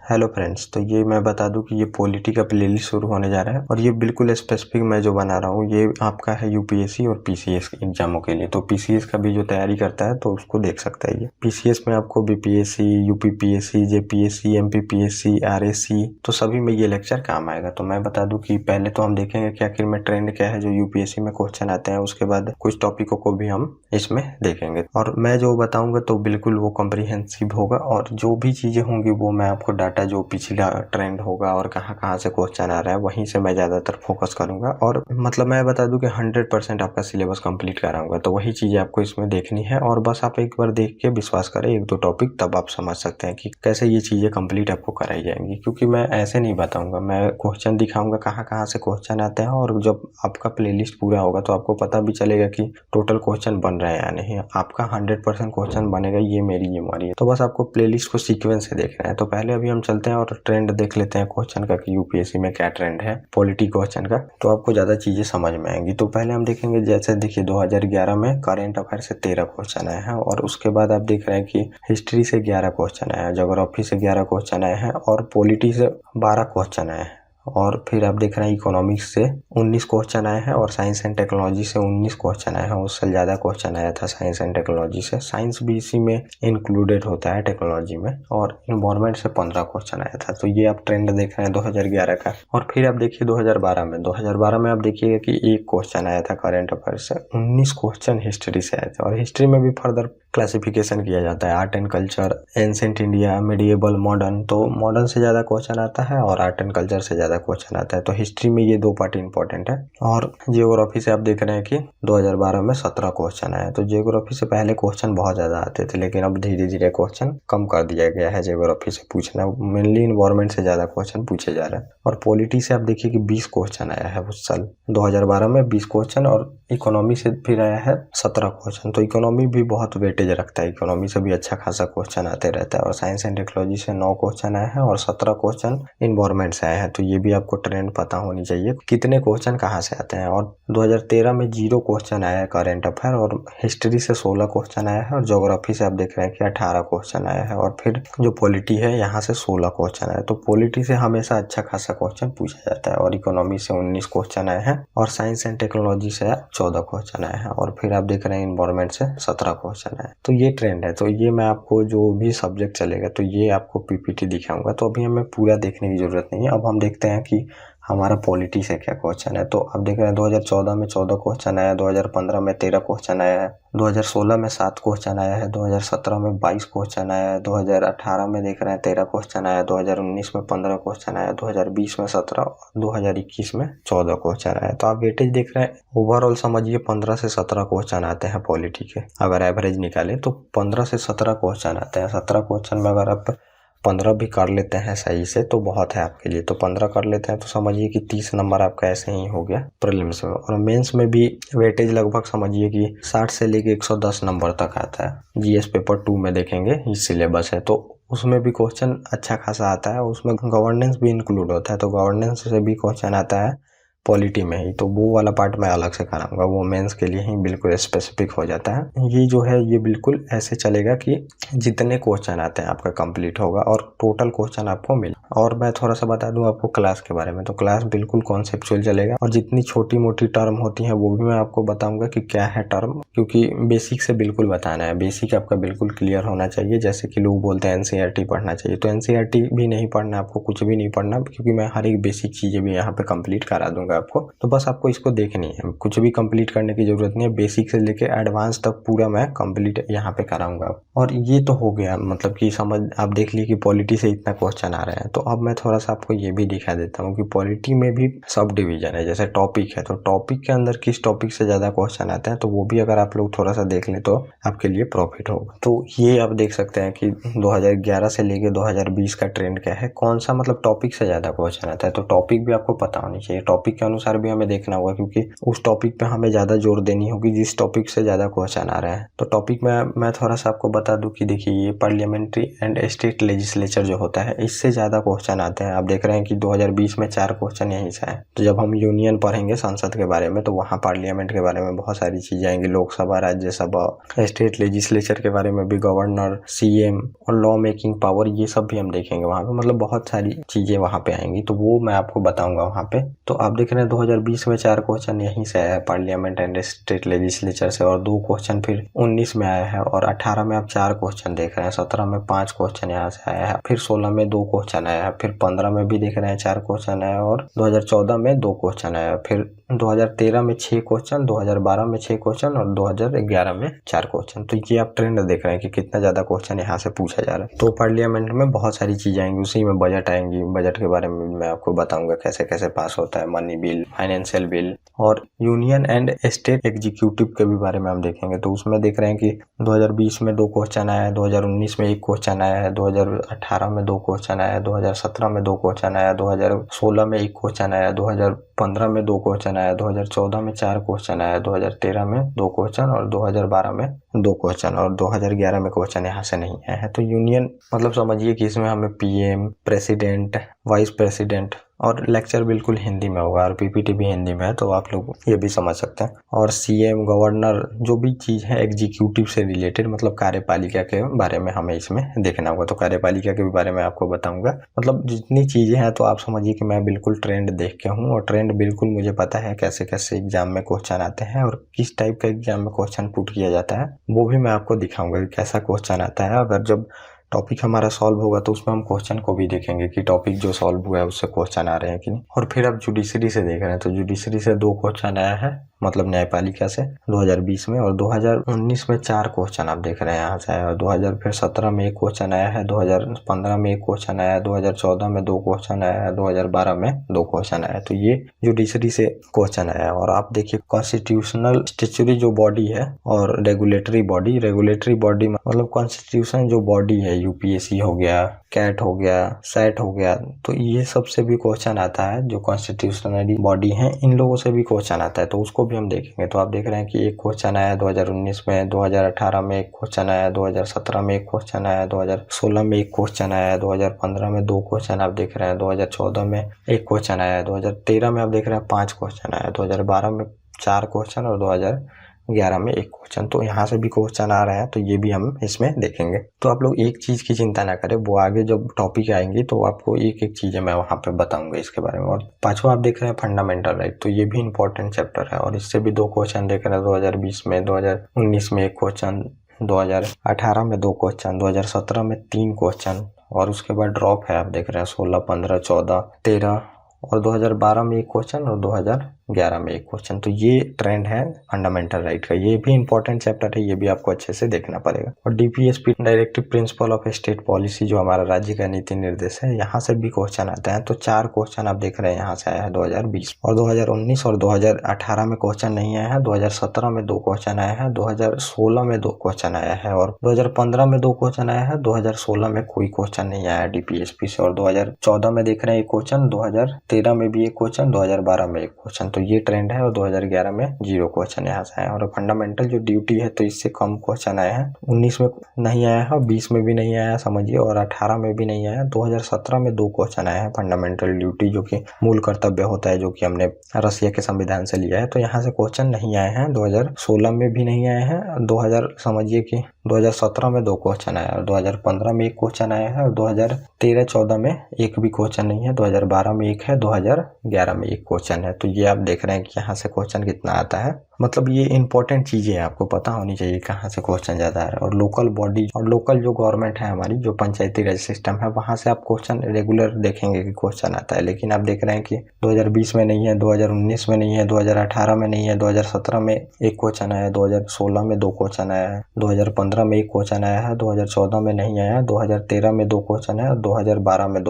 Hello friends, तो ये मैं बता दूं कि ये पॉलिटी का प्लेलिस्ट शुरू होने जा रहा है और ये बिल्कुल स्पेसिफिक मैं जो बना रहा हूँ ये आपका है यूपीएससी और पीसीएस एग्जामों के लिए। तो पीसीएस का भी जो तैयारी करता है तो उसको देख सकता है। ये पीसीएस में आपको BPSC, UPPSC, JPSC, MPPSC, RSC तो सभी में ये लेक्चर काम आएगा। तो मैं बता दूं कि पहले तो हम देखेंगे कि आखिर में ट्रेंड क्या है जो यूपीएससी में क्वेश्चन आते हैं, उसके बाद कुछ टॉपिकों को भी हम इसमें देखेंगे और मैं जो बताऊंगा तो बिल्कुल वो कॉम्प्रिहेंसिव होगा और जो भी चीजें होंगी वो मैं आपको डाटा जो पिछला ट्रेंड होगा और कहाँ कहाँ से क्वेश्चन आ रहा है वहीं से मैं ज्यादातर फोकस करूंगा। और मतलब मैं बता दूं कि 100% आपका सिलेबस कंप्लीट कराऊंगा, तो वही चीजें आपको इसमें देखनी है और बस आप एक बार देख के विश्वास करें एक दो टॉपिक, तब आप समझ सकते हैं कि कैसे ये चीजें कंप्लीट आपको कराई जाएंगी। क्योंकि मैं ऐसे नहीं बताऊंगा, मैं क्वेश्चन दिखाऊंगा कहाँ कहाँ से क्वेश्चन आते हैं और जब आपका प्लेलिस्ट पूरा होगा तो आपको पता भी चलेगा कि टोटल क्वेश्चन बन रहे हैं या नहीं। आपका 100% क्वेश्चन बनेगा, ये मेरी जिम्मेदारी है। तो बस आपको प्लेलिस्ट को सीक्वेंस से देखना है। तो पहले अभी हम चलते हैं और ट्रेंड देख लेते हैं क्वेश्चन का कि यूपीएससी में क्या ट्रेंड है पॉलिटी क्वेश्चन का, तो आपको ज्यादा चीजें समझ में आएंगी। तो पहले हम देखेंगे, जैसे देखिए 2011 में करेंट अफेयर से 13 क्वेश्चन आए हैं और उसके बाद आप देख रहे हैं कि हिस्ट्री से 11 क्वेश्चन आए हैं, ज्योग्राफी से 11 क्वेश्चन आए हैं और पॉलिटी से 12 क्वेश्चन आए हैं। और फिर आप देख रहे हैं इकोनॉमिक्स से 19 क्वेश्चन आए हैं और साइंस एंड टेक्नोलॉजी से 19 क्वेश्चन आए हैं। उससे ज़्यादा क्वेश्चन आया था साइंस एंड टेक्नोलॉजी से। साइंस भी इसी में इंक्लूडेड होता है टेक्नोलॉजी में। और इन्वायरमेंट से 15 क्वेश्चन आया था। तो ये आप ट्रेंड देख रहे हैं 2011 का। और फिर आप देखिए 2012 में आप देखिएगा कि एक क्वेश्चन आया था करेंट अफेयर से, 19 क्वेश्चन हिस्ट्री से आए थे। और हिस्ट्री में भी फर्दर क्लासिफिकेशन किया जाता है, art and culture, ancient India, medieval, modern. तो मॉडर्न से ज़्यादा क्वेश्चन आता है और आर्ट एंड कल्चर से ज़्यादा क्वेश्चन आता है। तो हिस्ट्री में ये दो पार्ट इंपॉर्टेंट है। और जियोग्राफी से आप देख रहे हैं कि 2012 में 17 क्वेश्चन आए। तो जियोग्राफी से पहले क्वेश्चन बहुत ज़्यादा आते थे, लेकिन अब धीरे धीरे क्वेश्चन कम कर दिया गया है जियोग्राफी से पूछना। मेनली इन्वायरमेंट से ज़्यादा क्वेश्चन पूछे जा रहे हैं। और पॉलिटी से आप देखिए कि 20 क्वेश्चन आया है उस साल 2012 में, 20 क्वेश्चन। और इकोनॉमी से फिर आया है 17 क्वेश्चन। तो इकोनॉमी भी बहुत वेटेज रखता है, इकोनॉमी से भी अच्छा खासा क्वेश्चन आते रहता है। और साइंस एंड टेक्नोलॉजी से 9 क्वेश्चन आए हैं और 17 क्वेश्चन इन्वायरमेंट से आए हैं। तो ये भी आपको ट्रेंड पता होनी चाहिए कितने क्वेश्चन कहाँ से आते हैं। और 2013 में 0 क्वेश्चन आया है करेंट अफेयर और हिस्ट्री से 16 क्वेश्चन आया है और ज्योग्राफी से आप देख रहे हैं कि 18 क्वेश्चन आया है। और फिर जो पॉलिटी है यहाँ से 16 क्वेश्चन आए। तो पॉलिटी से हमेशा अच्छा खासा क्वेश्चन पूछा जाता है। और इकोनॉमी से 19 क्वेश्चन आए हैं और साइंस एंड टेक्नोलॉजी से 14 क्वेश्चन आए हैं। और फिर आप देख रहे हैं इन्वायरमेंट से 17 क्वेश्चन आए। तो ये ट्रेंड है। तो ये मैं आपको जो भी सब्जेक्ट चलेगा तो ये आपको पीपीटी दिखाऊंगा। तो अभी हमें पूरा देखने की जरूरत नहीं है। अब हम देखते हैं कि हमारा पॉलिटी से क्या क्वेश्चन है। तो अब देख रहे हैं 2014 में 14 क्वेश्चन आया, 2015 में 13 क्वेश्चन आया है, 2016 में 7 क्वेश्चन आया है, 2017 में 22 क्वेश्चन आया है, 2018 में देख रहे हैं 13 क्वेश्चन आया, 2019 में 15 क्वेश्चन आया, 2020 में 17 और 2021 में 14 क्वेश्चन आया। तो आप वेटेज देख रहे हैं, ओवरऑल समझिए 15 से 17 क्वेश्चन आते हैं पॉलिटी के। अगर एवरेज निकाले तो 15 से 17 क्वेश्चन आते हैं। 17 क्वेश्चन में अगर आप 15 भी कर लेते हैं सही से तो बहुत है आपके लिए। तो 15 कर लेते हैं तो समझिए कि 30 नंबर आपका ऐसे ही हो गया प्रीलिम्स में। और मेंस में भी वेटेज लगभग समझिए कि 60 से लेके 110 नंबर तक आता है। जीएस पेपर 2 में देखेंगे इस सिलेबस है तो उसमें भी क्वेश्चन अच्छा खासा आता है। उसमें गवर्नेंस भी इंक्लूड होता है, तो गवर्नेंस से भी क्वेश्चन आता है पॉलिटी में ही। तो वो वाला पार्ट मैं अलग से कराऊंगा, वो मेंस के लिए ही बिल्कुल स्पेसिफिक हो जाता है। ये जो है ये बिल्कुल ऐसे चलेगा कि जितने क्वेश्चन आते हैं आपका कंप्लीट होगा और टोटल क्वेश्चन आपको मिले। और मैं थोड़ा सा बता दूं आपको क्लास के बारे में। तो क्लास बिल्कुल कॉन्सेप्चुअल चलेगा और जितनी छोटी मोटी टर्म होती है वो भी मैं आपको बताऊंगा कि क्या है टर्म, क्योंकि बेसिक से बिल्कुल बताना है। बेसिक आपका बिल्कुल क्लियर होना चाहिए। जैसे कि लोग बोलते हैं एनसीईआरटी पढ़ना चाहिए, तो एनसीईआरटी भी नहीं पढ़ना, आपको कुछ भी नहीं पढ़ना, क्योंकि मैं हर एक बेसिक चीजें भी यहाँ पे कंप्लीट करा दूंगा आपको। तो बस आपको इसको देखनी है, कुछ भी कंप्लीट करने की जरूरत नहीं है। बेसिक से लेके एडवांस तक पूरा मैं कंप्लीट यहाँ पे कराऊंगा। और ये तो हो गया, मतलब कि समझ आप देख ली कि पॉलिटी से इतना क्वेश्चन आ रहे हैं। तो अब मैं थोड़ा सा आपको ये भी दिखा देता हूँ कि पॉलिटी में भी सब डिवीजन है। जैसे टॉपिक है तो टॉपिक के अंदर किस टॉपिक से ज्यादा क्वेश्चन आते हैं, तो वो भी अगर आप लोग थोड़ा सा देख लें तो आपके लिए प्रॉफिट होगा। तो ये आप देख सकते हैं कि 2011 से लेके 2020 का ट्रेंड क्या है, कौन सा मतलब टॉपिक से ज्यादा क्वेश्चन आता है। तो टॉपिक भी आपको पता होनी चाहिए। टॉपिक के अनुसार भी हमें देखना होगा, क्योंकि उस टॉपिक पे हमें ज़्यादा जोर देनी होगी जिस टॉपिक से ज़्यादा क्वेश्चन आ रहे हैं। तो टॉपिक में मैं थोड़ा सा आपको बता दूं कि देखिए, ये पार्लियामेंट्री एंड स्टेट लेजिस्लेचर जो होता है, इससे ज़्यादा क्वेश्चन आते हैं। आप देख रहे हैं कि 2020 में 4 क्वेश्चन यहीं से आए। तो जब हम यूनियन पढ़ेंगे संसद के बारे में, तो वहाँ पार्लियामेंट के बारे में बहुत सारी चीज़ें आएंगी, लोकसभा, राज्यसभा, स्टेट लेजिस्लेचर के बारे में भी, गवर्नर, सीएम और लॉ मेकिंग पावर, ये सब भी हम देखेंगे वहाँ पे। मतलब बहुत सारी चीज़ें वहाँ पे आएंगी, तो वो मैं आपको बताऊंगा वहाँ पे। तो आप देख रहे हैं 2020 में 4 क्वेश्चन यहीं से आया है, पार्लियामेंट एंड स्टेट लेजिस्लेचर से, और 2 क्वेश्चन फिर 19 में आया है, और 18 में आप 4 क्वेश्चन देख रहे हैं, 17 में 5 क्वेश्चन यहाँ से आया है, फिर 16 में 2 क्वेश्चन आया है, फिर 15 में भी देख रहे हैं 4 क्वेश्चन आया, और 2014 में 2 क्वेश्चन आया, फिर 2013 में 6 क्वेश्चन, 2012 में 6 क्वेश्चन और 2011 में 4 क्वेश्चन। तो ये आप ट्रेंड देख रहे हैं कि कितना ज्यादा क्वेश्चन यहाँ से पूछा जा रहा है। तो पार्लियामेंट में बहुत सारी चीजें आएंगी, उसी में बजट आएंगी। बजट के बारे में मैं आपको बताऊंगा कैसे कैसे पास होता है, मनी बिल, फाइनेंशियल बिल, और यूनियन एंड स्टेट एग्जीक्यूटिव के भी बारे में हम देखेंगे। तो उसमें देख रहे हैं कि 2020 में 2 क्वेश्चन आया है, 2019 में 1 क्वेश्चन आया है, 2018 में 2 क्वेश्चन आया है, 2017 में 2 क्वेश्चन आया, 2016 में 1 क्वेश्चन आया, 2015 में 2 क्वेश्चन आया, 2014 में 4 क्वेश्चन आया, 2013 में 2 क्वेश्चन और 2012 में 2 क्वेश्चन, और 2011 में क्वेश्चन यहाँ से नहीं आया है। तो यूनियन मतलब समझिए कि इसमें हमें पीएम, प्रेसिडेंट, वाइस प्रेसिडेंट, और लेक्चर बिल्कुल हिंदी में होगा, और पीपीटी भी हिंदी में है, तो आप लोग ये भी समझ सकते हैं। और सीएम, गवर्नर, जो भी चीज़ है एग्जीक्यूटिव से रिलेटेड, मतलब कार्यपालिका के बारे में हमें इसमें देखना होगा। तो कार्यपालिका के बारे में आपको बताऊंगा। मतलब जितनी चीज़ें हैं, तो आप समझिए कि मैं बिल्कुल ट्रेंड देख के हूँ, और ट्रेंड बिल्कुल मुझे पता है कैसे कैसे एग्जाम में क्वेश्चन आते हैं और किस टाइप का एग्जाम में क्वेश्चन पुट किया जाता है, वो भी मैं आपको दिखाऊंगा कि कैसा क्वेश्चन आता है। अगर जब टॉपिक हमारा सॉल्व होगा तो उसमें हम क्वेश्चन को भी देखेंगे कि टॉपिक जो सॉल्व हुआ है उससे क्वेश्चन आ रहे हैं कि नहीं। और फिर अब जुडिशरी से देख रहे हैं, तो जुडिशरी से 2 क्वेश्चन आया है, मतलब न्यायपालिका से 2020 में, और 2019 में 4 क्वेश्चन आप देख रहे हैं यहाँ से आया, और 2017 में 1 क्वेश्चन आया है, 2015 में 1 क्वेश्चन आया, 2014 में 2 क्वेश्चन आया है, 2012 में 2 क्वेश्चन आया। तो ये जुडिशरी से क्वेश्चन आया। और आप देखिए, कॉन्स्टिट्यूशनल स्टेचुरी जो बॉडी है और रेगुलेटरी बॉडी मतलब कॉन्स्टिट्यूशन जो बॉडी है, यूपीएससी हो गया, कैट हो गया, सेट हो गया, तो ये सब से भी क्वेश्चन आता है। जो कॉन्स्टिट्यूशनली बॉडी है, इन लोगों से भी क्वेश्चन आता है, तो उसको भी हम देखेंगे। तो आप देख रहे हैं कि 1 क्वेश्चन आया 2019 में, 2018 में 1 क्वेश्चन आया, 2017 में 1 क्वेश्चन आया, 2016 में 1 क्वेश्चन आया, 2015 में 2 क्वेश्चन आप देख रहे हैं, 2014 में 1 क्वेश्चन आया, 2013 में आप देख रहे हैं 5 क्वेश्चन आया, 2012 में 4 क्वेश्चन और 2011 में 1 क्वेश्चन। तो यहाँ से भी क्वेश्चन आ रहे हैं, तो ये भी हम इसमें देखेंगे। तो आप लोग एक चीज की चिंता ना करें, वो आगे जब टॉपिक आएंगी तो आपको एक एक चीजें मैं वहाँ पे बताऊंगा इसके बारे में। और पांचवा आप देख रहे हैं फंडामेंटल राइट, तो ये भी इंपॉर्टेंट चैप्टर है, और इससे भी 2 क्वेश्चन देख रहे हैं, 2020 में, 2019 में 1 क्वेश्चन, 2018 में 2 क्वेश्चन, 2017 में 3 क्वेश्चन, और उसके बाद ड्रॉप है आप देख रहे हैं 16, 15, 14, 13, और 2012 में 1 क्वेश्चन और 2011 में 1 क्वेश्चन। तो ये ट्रेंड है फंडामेंटल राइट का, ये भी इंपॉर्टेंट चैप्टर है, ये भी आपको अच्छे से देखना पड़ेगा। और DPSP, directive principle of state policy, जो हमारा राज्य का नीति निर्देश है, यहाँ से भी क्वेश्चन आते हैं। तो 4 क्वेश्चन आप देख रहे हैं यहाँ से आया है 2020, और 2019 और 2018 में क्वेश्चन नहीं आया है, 2017 में 2 क्वेश्चन आया है, 2016 में 2 क्वेश्चन आया है, और 2015 में 2 क्वेश्चन आया है, 2016 में कोई क्वेश्चन नहीं आया डीपीएसपी से, और 2014 में देख रहे हैं 1 क्वेश्चन, 2013 में भी 1 क्वेश्चन, 2012 में 1 क्वेश्चन। तो ये ट्रेंड है, और 2011 में 0 क्वेश्चन यहाँ से आया। और फंडामेंटल जो ड्यूटी है, तो इससे कम क्वेश्चन आए हैं, 19 में नहीं आया है, 20 में भी नहीं आया समझिए, और 18 में भी नहीं आया। 2017 में 2 क्वेश्चन आए हैं फंडामेंटल ड्यूटी, जो कि मूल कर्तव्य होता है, जो कि हमने रसिया के संविधान से लिया है, तो यहाँ से क्वेश्चन नहीं आए हैं। 2016 में भी नहीं आए हैं, 2017 में 2 क्वेश्चन आया, और 2015 में 1 क्वेश्चन आया है, और 2013-14 में 1 भी क्वेश्चन नहीं है, 2012 में 1 है, 2011 में 1 क्वेश्चन है। तो ये आप देख रहे हैं कि यहाँ से क्वेश्चन कितना आता है। मतलब ये इंपॉर्टेंट चीजें हैं, आपको पता होनी चाहिए कहाँ से क्वेश्चन ज्यादा है। और लोकल बॉडी और लोकल जो गवर्नमेंट है हमारी, जो पंचायती राज सिस्टम है, वहां से आप क्वेश्चन रेगुलर देखेंगे कि क्वेश्चन आता है। लेकिन आप देख रहे हैं कि 2020 में नहीं है, 2019 में नहीं है, 2018 में नहीं है, 2017 में 1 क्वेश्चन आया, 2016 में 2 क्वेश्चन आया है, 2015 में 1 क्वेश्चन आया है, 2014 में नहीं आया, 2013 में 2 क्वेश्चन है, 2012 में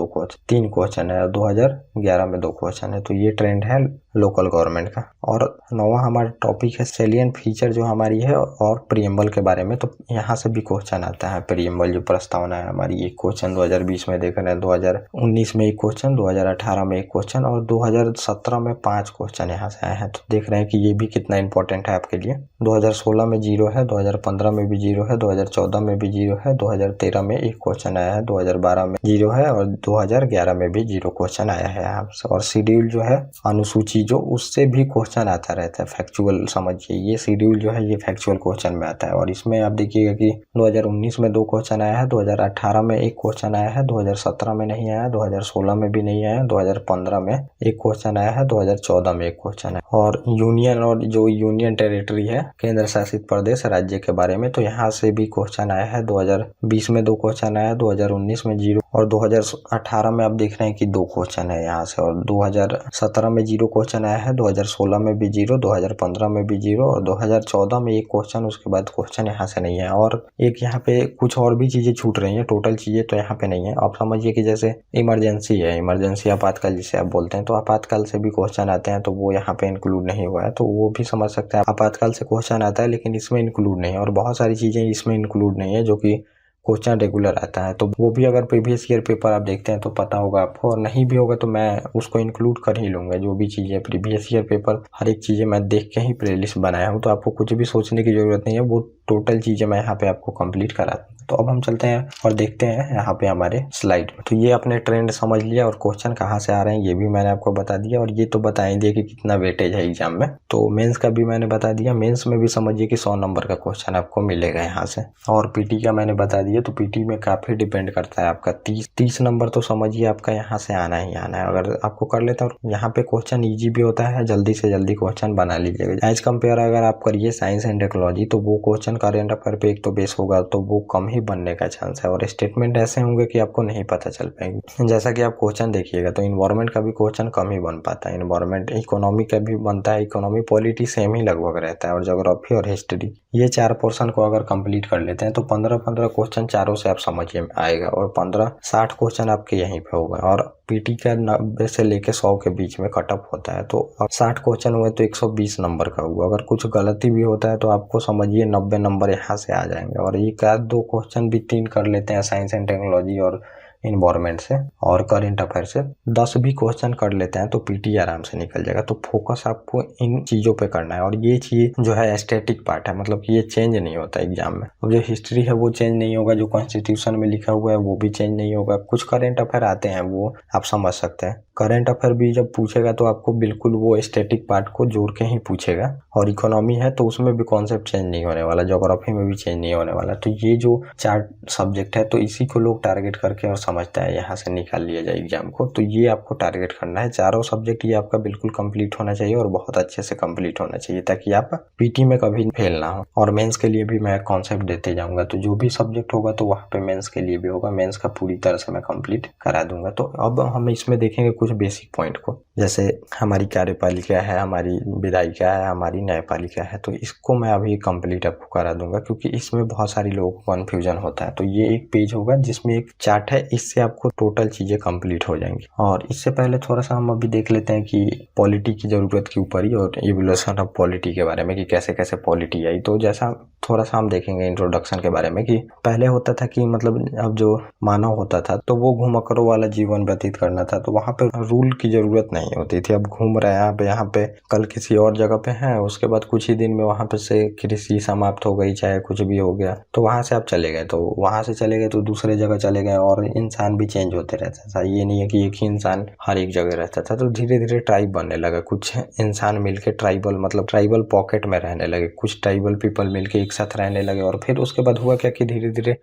3 क्वेश्चन है, 2011 में 2 क्वेश्चन है। तो ये ट्रेंड है लोकल गवर्नमेंट का। और 9वां हमारा टॉपिक टॉपिक है सेलिएंट फीचर जो हमारी है और प्रीएम्बल के बारे में। तो यहाँ से भी क्वेश्चन आता है। प्रीएम्बल जो प्रस्तावना है हमारी, एक क्वेश्चन 2020 में देख रहे हैं, 2019 में एक क्वेश्चन, 2018 में एक क्वेश्चन और 2017 में 5 क्वेश्चन यहाँ से आए हैं। तो देख रहे हैं कि ये भी कितना इंपॉर्टेंट है आपके लिए। 2016 में 0 है, 2015 में भी 0 है, 2014 में भी 0 है, 2013 में एक क्वेश्चन आया है, 2012 में 0 है और 2011 में भी 0 क्वेश्चन आया है आपसे। और शेड्यूल जो है अनुसूची जो, उससे भी क्वेश्चन आता रहता है फैक्चुअल। समझिए ये शेड्यूल जो है ये फैक्चुअल क्वेश्चन में आता है। और इसमें आप देखिएगा कि 2019 में 2 क्वेश्चन आया है, 2018 में एक क्वेश्चन आया है, 2017 में नहीं आया, 2016 में भी नहीं आया, 2015 में एक क्वेश्चन आया है, 2014 में एक क्वेश्चन है। और यूनियन और जो यूनियन टेरिटरी है, केंद्र शासित प्रदेश राज्य के बारे में, तो यहाँ से भी क्वेश्चन आया है। 2020 में 2 क्वेश्चन आया, 2019 में 0 और 2018 में आप देख रहे हैं कि 2 क्वेश्चन है यहाँ से। और 2017 में 0 क्वेश्चन आया है, 2016 में भी 0, 2015 में भी 0 और 2014 में एक क्वेश्चन। उसके बाद क्वेश्चन यहाँ से नहीं है। और एक यहाँ पे कुछ और भी चीजें छूट रही हैं, टोटल चीजें तो यहाँ पे नहीं है। आप समझिए कि जैसे इमरजेंसी है, इमरजेंसी आपातकाल जिसे आप बोलते हैं, तो आपातकाल से भी क्वेश्चन आते हैं, तो वो यहाँ पे इंक्लूड नहीं हुआ है। तो वो भी समझ सकते हैं, आपातकाल से क्वेश्चन आता है लेकिन इसमें इंक्लूड नहीं है। और बहुत सारी चीजें इसमें इंक्लूड नहीं है जो कि क्वेश्चन रेगुलर आता है। तो वो भी अगर प्रीवियस ईयर पेपर आप देखते हैं तो पता होगा आपको, और नहीं भी होगा तो मैं उसको इंक्लूड कर ही लूंगा। जो भी चीज़ें प्रीवियस ईयर पेपर, हर एक चीज़ें मैं देख के ही प्लेलिस्ट बनाया हूँ। तो आपको कुछ भी सोचने की जरूरत नहीं है, वो टोटल चीज़ें मैं यहाँ पे आपको कंप्लीट करा दूँ। तो अब हम चलते हैं और देखते हैं यहाँ पे हमारे स्लाइड में। तो ये अपने ट्रेंड समझ लिया और क्वेश्चन कहाँ से आ रहे हैं ये भी मैंने आपको बता दिया। और ये तो बता ही दिया कि कितना वेटेज है एग्जाम में। तो मेंस का भी मैंने बता दिया। मेंस में भी समझिए कि 100 नंबर का क्वेश्चन आपको मिलेगा यहाँ से। और पीटी का मैंने बता दिया। तो पीटी में काफी डिपेंड करता है आपका 30 नंबर, तो समझिए आपका यहाँ से आना ही आना है अगर आपको कर लेता है। यहाँ पे क्वेश्चन ईजी भी होता है, जल्दी से जल्दी क्वेश्चन बना लीजिएगा। एज कम्पेयर अगर आप करिए साइंस एंड टेक्नोलॉजी, तो वो क्वेश्चन करेंट अफेयर पे एक तो बेस होगा, तो वो कम ही बनने का चांस है। और स्टेटमेंट ऐसे होंगे कि आपको नहीं पता चल पाएंगे। जैसा कि आप क्वेश्चन देखिएगा तो इन्वायरमेंट का भी क्वेश्चन कम ही बन पाता है। इन्वायरमेंट, इकोनॉमी का भी बनता है, इकोनॉमी पॉलिटी सेम ही लगभग रहता है, और ज्योग्राफी और हिस्ट्री, ये 4 पोर्शन को अगर कंप्लीट कर लेते हैं तो 15-15 क्वेश्चन चारों से आप समझिए आएगा। और 15-60 क्वेश्चन आपके यहीं पे होगा। और पीटी का 90 से लेके 100 के बीच में कटअप होता है। तो 60 क्वेश्चन हुए तो 120 नंबर का हुआ। अगर कुछ गलती भी होता है तो आपको समझिए 90 नंबर यहाँ से आ जाएंगे। और एक आध 2 क्वेश्चन भी 3 कर लेते हैं साइंस एंड टेक्नोलॉजी और इन्वायरमेंट से और करेंट अफेयर से, 10 भी क्वेश्चन कर लेते हैं तो पीटी आराम से निकल जाएगा। तो फोकस आपको इन चीज़ों पे करना है। और ये चीज़ जो है स्टैटिक पार्ट है, मतलब कि ये चेंज नहीं होता एग्जाम में। अब जो हिस्ट्री है वो चेंज नहीं होगा, जो कॉन्स्टिट्यूशन में लिखा हुआ है वो भी चेंज नहीं होगा। कुछ करेंट अफेयर आते हैं वो आप समझ सकते हैं। करंट अफेयर भी जब पूछेगा तो आपको बिल्कुल वो स्टैटिक पार्ट को जोड़ के ही पूछेगा। और इकोनॉमी है तो उसमें भी कॉन्सेप्ट चेंज नहीं होने वाला, ज्योग्राफी में भी चेंज नहीं होने वाला। तो ये जो 4 सब्जेक्ट है तो इसी को लोग टारगेट करके और समझता है यहाँ से निकाल लिया जाए एग्जाम को। तो ये आपको टारगेट करना है। चारों सब्जेक्ट ये आपका बिल्कुल कंप्लीट होना चाहिए और बहुत अच्छे से कंप्लीट होना चाहिए, ताकि आप पीटी में कभी फेल ना हो। और मेंस के लिए भी मैं कॉन्सेप्ट देते जाऊंगा, तो जो भी सब्जेक्ट होगा तो वहाँ पे मेंस के लिए भी होगा। मेंस का पूरी तरह से मैं कंप्लीट करा दूंगा। तो अब हम इसमें देखेंगे कुछ बेसिक पॉइंट को, जैसे हमारी कार्यपालिका है, हमारी विधायिका है, हमारी न्यायपालिका है। तो इसको मैं अभी कंप्लीट आपको करा दूंगा, क्योंकि इसमें बहुत सारी लोगों को कन्फ्यूजन होता है। तो ये एक पेज होगा जिसमें एक चार्ट है, इससे आपको टोटल चीजें कंप्लीट हो जाएंगी। और इससे पहले थोड़ा सा हम अभी देख लेते हैं कि पॉलिटी की जरूरत के ऊपर ही और इवोल्यूशन ऑफ पॉलिटी के बारे में, कि कैसे कैसे पॉलिटी आई। तो जैसा थोड़ा सा हम देखेंगे इंट्रोडक्शन के बारे में, कि पहले होता था कि मतलब अब जो मानव होता था तो वो घुमक्कड़ों वाला जीवन व्यतीत करना था, तो वहाँ पे रूल की जरूरत नहीं होती थी। अब घूम रहे हैं यहाँ पे, कल किसी और जगह पे हैं, उसके बाद कुछ ही दिन में वहाँ पे से कृषि समाप्त हो गई, चाहे कुछ भी हो गया, तो वहाँ से आप चले गए, तो वहाँ से चले गए तो दूसरे जगह चले गए। और इंसान भी चेंज होते रहता था, ये नहीं है कि एक ही इंसान हर एक जगह रहता था। तो धीरे धीरे ट्राइब बनने लगा, कुछ इंसान मिलके ट्राइबल, मतलब ट्राइबल पॉकेट में रहने लगे, कुछ ट्राइबल पीपल मिलके एक साथ रहने लगे। और फिर उसके बाद हुआ क्या कि धीरे धीरे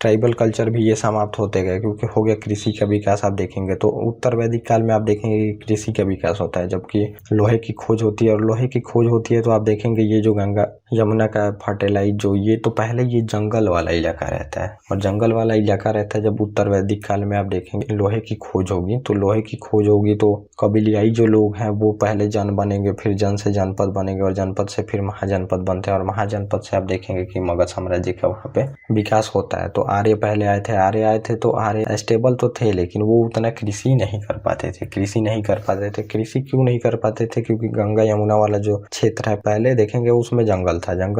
ट्राइबल कल्चर भी ये समाप्त होते गए, क्योंकि हो गया कृषि का विकास। आप देखेंगे तो उत्तर वैदिक काल में आप देखेंगे कि कृषि का विकास होता है, जबकि लोहे की खोज होती है। और लोहे की खोज होती है तो आप देखेंगे ये जो गंगा यमुना का फर्टिलाइज जो, ये तो पहले ये जंगल वाला इलाका रहता है, और जंगल वाला इलाका रहता है। जब उत्तर वैदिक काल में आप देखेंगे लोहे की खोज होगी, तो लोहे की खोज होगी तो कबीलियाई जो लोग हैं वो पहले जन बनेंगे, फिर जन से जनपद बनेंगे, और जनपद से फिर महाजनपद बनते हैं, और महाजनपद से आप देखेंगे कि मगध साम्राज्य का वहाँ पे विकास होता है। तो आर्य पहले आए थे, आर्य आए थे तो आर्य स्टेबल तो थे, लेकिन वो उतना कृषि नहीं कर पाते थे। कृषि क्यों नहीं कर पाते थे? क्योंकि गंगा यमुना वाला जो क्षेत्र है, पहले देखेंगे उसमें जंगल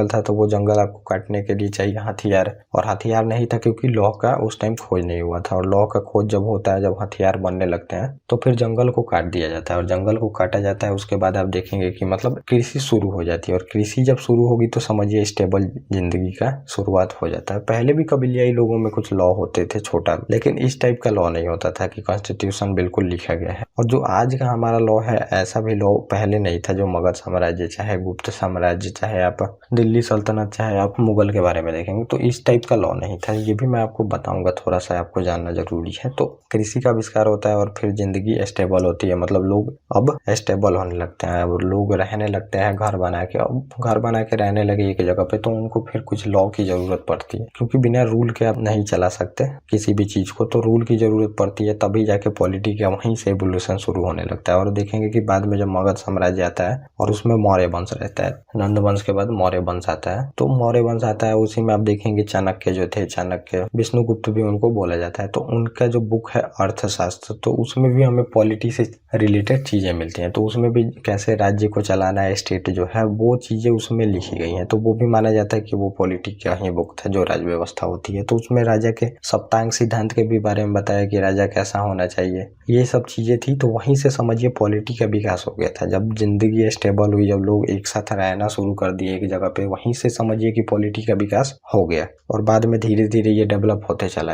था, तो वो जंगल आपको काटने के लिए चाहिए हथियार, और हथियार नहीं था क्योंकि लौह का उस टाइम खोज नहीं हुआ था। और लौह का खोज जब होता है, जब हथियार बनने लगते हैं, तो फिर जंगल को काट दिया जाता है, और जंगल को काटा जाता है। उसके बाद आप देखेंगे कि मतलब कृषि शुरू हो जाती है, और कृषि जब शुरू होगी तो समझिए स्टेबल जिंदगी का शुरुआत हो जाता है। पहले भी कबीलियाई लोगों में कुछ लॉ होते थे छोटा, लेकिन इस टाइप का लॉ नहीं होता था कि कॉन्स्टिट्यूशन बिल्कुल लिखा गया है। और जो आज का हमारा लॉ है, ऐसा भी लॉ पहले नहीं था। जो मगध साम्राज्य, चाहे गुप्त साम्राज्य, चाहे आप दिल्ली सल्तनत, चाहे आप मुगल के बारे में देखेंगे, तो इस टाइप का लॉ नहीं था। ये भी मैं आपको बताऊंगा, थोड़ा सा आपको जानना जरूरी है। तो कृषि का आविष्कार होता है और फिर जिंदगी स्टेबल होती है, मतलब लोग अब स्टेबल होने लगते हैं, अब लोग रहने लगते हैं घर बना के। अब घर बना के रहने लगे एक जगह पे, तो उनको फिर कुछ लॉ की जरूरत पड़ती है, क्योंकि बिना रूल के आप नहीं चला सकते किसी भी चीज को, तो रूल की जरूरत पड़ती है। तभी जाके पॉलिटी का वहीं से एवोल्यूशन शुरू होने लगता है। और देखेंगे कि बाद में जब मगध साम्राज्य आता है और उसमें मौर्य वंश रहता है, नंद वंश के बाद मौर्य वंश आता है, तो मौर्य वंश आता है, उसी में आप देखेंगे चाणक्य जो थे, चाणक्य, विष्णुगुप्त भी उनको बोला जाता है। तो उनका जो बुक है अर्थशास्त्र, तो उसमें भी हमें पॉलिटी से रिलेटेड चीजें मिलती हैं। तो उसमें भी कैसे राज्य को चलाना है, स्टेट जो है, वो चीजें उसमें लिखी गई हैं। तो वो भी माना जाता है कि वो पॉलिटी का ही बुक था, जो राज्य व्यवस्था होती है। तो उसमें राजा के सप्तांग सिद्धांत के भी बारे में बताया कि राजा कैसा होना चाहिए, ये सब चीजें थी। तो वहीं से समझिए पॉलिटी का विकास हो गया था। जब जिंदगी स्टेबल हुई, जब लोग एक साथ रहना शुरू कर दिए एक जगह पे, वहीं से समझिए कि पॉलिटी का विकास हो गया। और बाद में धीरे धीरे ये डेवलप होते चला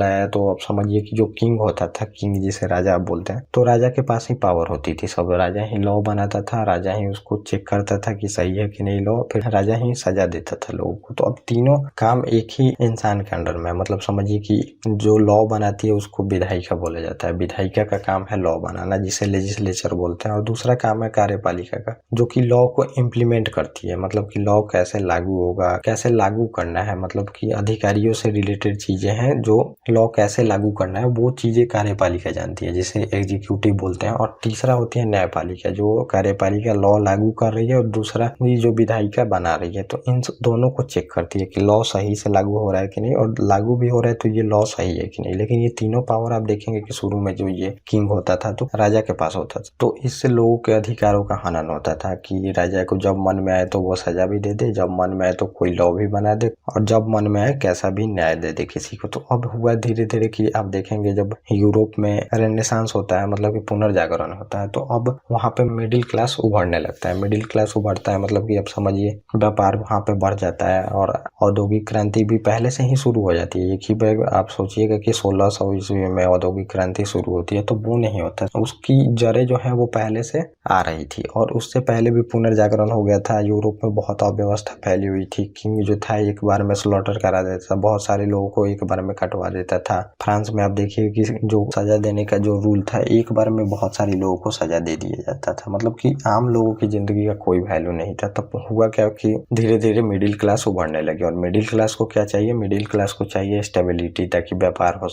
आया। तो अब समझिए कि जो किंग होता था, किंग जिसे राजा आप बोलते हैं, तो राजा के पास ही पावर होती थी। सब राजा ही लॉ बनाता था, राजा ही उसको चेक करता था कि सही है कि नहीं लॉ, फिर राजा ही सजा देता था लोगों को। तो अब तीनों काम एक ही इंसान के अंडर में, मतलब समझिए कि जो लॉ बनाती है उसको विधायिका बोला जाता है। विधायिका का काम है लॉ बनाना, जिसे लेजिस्लेचर बोलते हैं। और दूसरा काम है कार्यपालिका का, जो कि लॉ को इम्प्लीमेंट करती है, मतलब कि लॉ कैसे लागू होगा, कैसे लागू करना है, मतलब कि अधिकारियों से रिलेटेड चीजें हैं, जो लॉ कैसे लागू करना है वो चीजें कार्यपालिका जानती है, जिसे एग्जीक्यूटिव बोलते हैं। और तीसरा होती है न्यायपालिका, जो कार्यपालिका लॉ लागू कर रही है, और दूसरा ये जो विधायिका बना रही है। तो इन दोनों को चेक करती है कि लॉ सही से लागू हो रहा है कि नहीं, और लागू भी हो रहा है तो ये लॉ सही है कि नहीं। लेकिन ये तीनों पावर आप देखेंगे कि शुरू में जो ये किंग होता था तो राजा के पास होता था, तो इससे लोगों के अधिकारों का हनन होता था कि राजा को जब मन में आए तो वो सजा भी दे दे, जब मन में आए तो कोई लॉ भी बना दे, और जब मन में आए कैसा भी न्याय दे दे किसी को। तो अब हुआ धीरे धीरे कि आप देखेंगे जब यूरोप में रेनेसांस होता है, मतलब कि पुनर्जागरण होता है, तो अब वहाँ पे मिडिल क्लास उभरने लगता है। मिडिल क्लास उभरता है मतलब कि अब समझिए व्यापार वहाँ पे बढ़ जाता है, और औद्योगिक क्रांति भी पहले से ही शुरू हो जाती है। एक ही बैग आप सोचिएगा कि 1600 ईस्वी में औद्योगिक क्रांति शुरू होती है, तो वो नहीं होता, उसकी जड़ें जो है वो पहले से आ रही थी। और उससे पहले भी पुनर्जागरण हो गया था। यूरोप में बहुत अव्यवस्था फैली हुई थी, किंग जो था एक बार में स्लॉटर करा देता था, बहुत सारे लोगों को एक बार में कटवा देता था। फ्रांस में आप देखिए कि जो सजा देने का जो रूल था, एक बार में बहुत सारे लोगों को सजा दे दिया जाता था, मतलब कि आम लोगों की जिंदगी का कोई वैल्यू नहीं था। तब हुआ क्या कि धीरे धीरे मिडिल क्लास उभरने लगे। और मिडिल क्लास को क्या चाहिए? मिडिल क्लास को चाहिए स्टेबिलिटी, ताकि व्यापार हो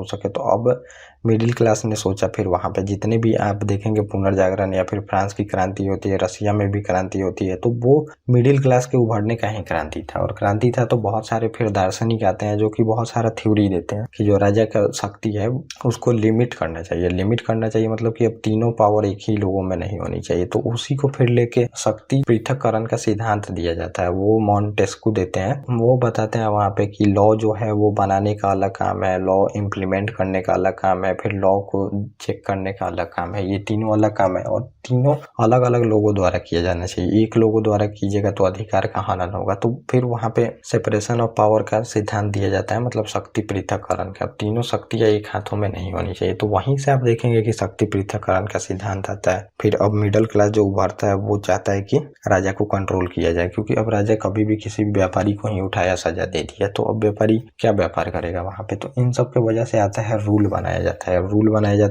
सके। तो अब मिडिल क्लास ने सोचा, फिर वहां पे जितने भी आप देखेंगे पुनर्जागरण या फिर फ्रांस की क्रांति होती है, रसिया में भी क्रांति होती है, तो वो मिडिल क्लास के उभरने का ही क्रांति था। और क्रांति था तो बहुत सारे फिर दार्शनिक आते हैं जो कि बहुत सारा थ्योरी देते हैं कि जो राजा का शक्ति है उसको लिमिट करना चाहिए, मतलब कि अब तीनों पावर एक ही लोगों में नहीं होनी चाहिए। तो उसी को फिर लेके शक्ति पृथक्करण का सिद्धांत दिया जाता है, वो मॉन्टेस्क्यू देते हैं। वो बताते हैं वहां पे कि लॉ जो है वो बनाने का अलग काम है, लॉ इम्प्लीमेंट करने का अलग काम है, फिर लॉ को चेक करने का अलग काम है। ये तीनों अलग काम है, और तीनों अलग अलग लोगों द्वारा किया जाना चाहिए। एक लोगों द्वारा कीजिएगा तो अधिकार का हनन होगा। तो फिर वहां पे सेपरेशन ऑफ पावर का सिद्धांत दिया जाता है, मतलब शक्ति पृथक्करण का। तीनों शक्तियां एक हाथों में नहीं होनी चाहिए। तो वहीं से आप देखेंगे कि शक्ति पृथक्करण का सिद्धांत आता है। फिर अब मिडिल क्लास जो उभरता है वो चाहता है कि राजा को कंट्रोल किया जाए, क्योंकि अब राजा कभी भी किसी भी व्यापारी को ही उठाया सजा दे दिया, तो अब व्यापारी क्या व्यापार करेगा वहां पे। तो इन सब के वजह से आता है रूल बनाया जाता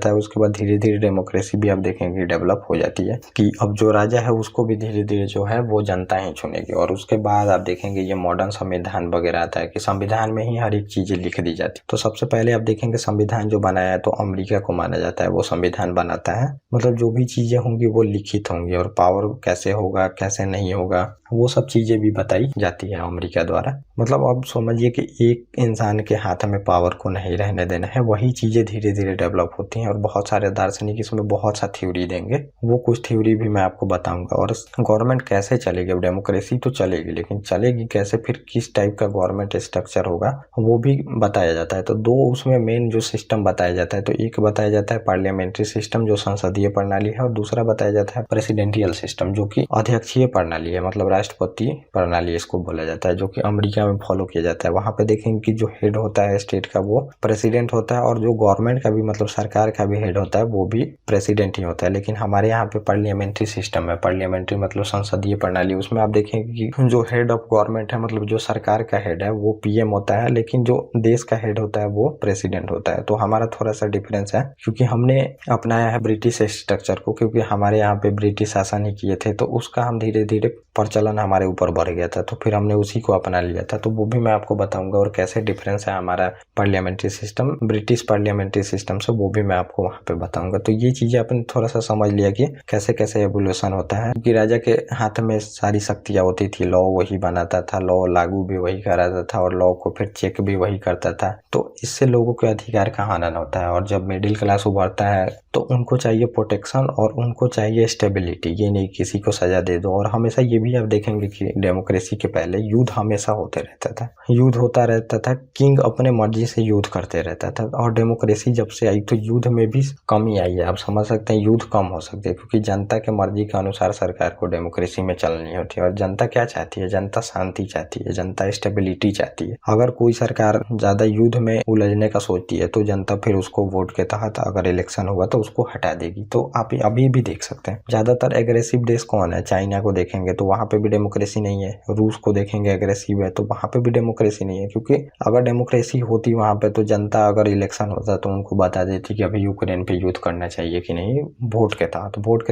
है। उसके बाद धीरे धीरे डेमोक्रेसी भी आप देखेंगे डेवलप हो जाती है, कि अब जो राजा है उसको भी धीरे धीरे जो है वो जनता ही चुनेगी। और उसके बाद आप देखेंगे ये मॉडर्न संविधान वगैरह आता है, कि संविधान में ही हर एक चीजें लिख दी जाती है। तो सबसे पहले आप देखेंगे संविधान जो बनाया है तो अमेरिका को माना जाता है, वो संविधान बनाता है, मतलब जो भी चीजें होंगी वो लिखित होंगी, और पावर कैसे होगा कैसे नहीं होगा वो सब चीजें भी बताई जाती है अमेरिका द्वारा। मतलब अब समझिए कि एक इंसान के हाथ में पावर को नहीं रहने देना है, वही चीज़ें धीरे धीरे डेवलप होती हैं और बहुत सारे दार्शनिक इसमें बहुत सा थ्योरी देंगे, वो कुछ थ्योरी भी मैं आपको बताऊंगा। और गवर्नमेंट कैसे चलेगी, अब डेमोक्रेसी तो चलेगी लेकिन चलेगी कैसे, फिर किस टाइप का गवर्नमेंट स्ट्रक्चर होगा वो भी बताया जाता है। तो दो उसमें मेन जो सिस्टम बताया जाता है, तो एक बताया जाता है पार्लियामेंट्री सिस्टम जो संसदीय प्रणाली है, और दूसरा बताया जाता है प्रेसिडेंशियल सिस्टम जो कि अध्यक्षीय प्रणाली है, मतलब राष्ट्रपति प्रणाली इसको बोला जाता है, जो कि अमेरिका में फॉलो किया जाता है। वहां पे देखेंगे कि जो हेड होता है स्टेट का वो प्रेसिडेंट होता है, और जो गवर्नमेंट का भी मतलब सरकार का भी हेड होता है वो भी प्रेसिडेंट ही होता है। लेकिन हमारे यहाँ पे पार्लियामेंट्री सिस्टम है, पार्लियामेंट्री मतलब संसदीय प्रणाली, उसमें आप देखेंगे कि जो हेड ऑफ गवर्नमेंट है, मतलब जो सरकार का हेड है वो पीएम होता है, लेकिन जो देश का हेड होता है वो प्रेसिडेंट होता है। तो हमारा थोड़ा सा डिफरेंस है, क्योंकि हमने अपनाया है ब्रिटिश स्ट्रक्चर को, क्योंकि हमारे यहाँ पे ब्रिटिश शासन ही किए थे, तो उसका हम धीरे धीरे प्रचलन हमारे ऊपर बढ़ गया था, तो फिर हमने उसी को अपना लिया था। तो वो भी मैं आपको बताऊंगा, और कैसे डिफरेंस है हमारा parliamentary system British parliamentary system से, वो भी मैं आपको वहाँ पे बताऊंगा। तो ये चीजें अपन थोड़ा सा समझ लिया कि कैसे कैसे एवोल्यूशन होता है, क्योंकि राजा के हाथ में सारी शक्तियां होती थी, लॉ वही बनाता था, लॉ लागू भी वही कराता था, और लॉ को फिर चेक भी वही करता था। तो इससे लोगों के अधिकार का हनन होता है, और जब मिडिल क्लास उभरता है तो उनको चाहिए प्रोटेक्शन और उनको चाहिए स्टेबिलिटी, ये नहीं किसी को सजा दे दो। और हमेशा ये भी आप देखेंगे कि डेमोक्रेसी के पहले युद्ध हमेशा होते रहता था, युद्ध होता रहता था, किंग अपने मर्जी से युद्ध करते रहता था। और डेमोक्रेसी जब से आई तो युद्ध में भी कमी आई है, आप समझ सकते हैं युद्ध कम हो सकते हैं, क्योंकि जनता के मर्जी के अनुसार सरकार को डेमोक्रेसी में चलनी होती है। और जनता क्या चाहती है, जनता शांति चाहती है, जनता स्टेबिलिटी चाहती है। अगर कोई सरकार ज्यादा युद्ध में उलझने का सोचती है तो जनता फिर उसको वोट के तहत अगर इलेक्शन हुआ तो उसको हटा देगी। तो आप अभी भी देख सकते हैं ज्यादातर एग्रेसिव देश कौन है, चाइना को देखेंगे तो वहां पे भी डेमोक्रेसी नहीं है, रूस को देखेंगे एग्रेसिव है तो वहां पे भी डेमोक्रेसी नहीं है। क्योंकि अगर डेमोक्रेसी होती वहां पे तो जनता अगर इलेक्शन होता तो उनको बता देती कि अभी यूक्रेन पे युद्ध करना चाहिए कि नहीं, वोट के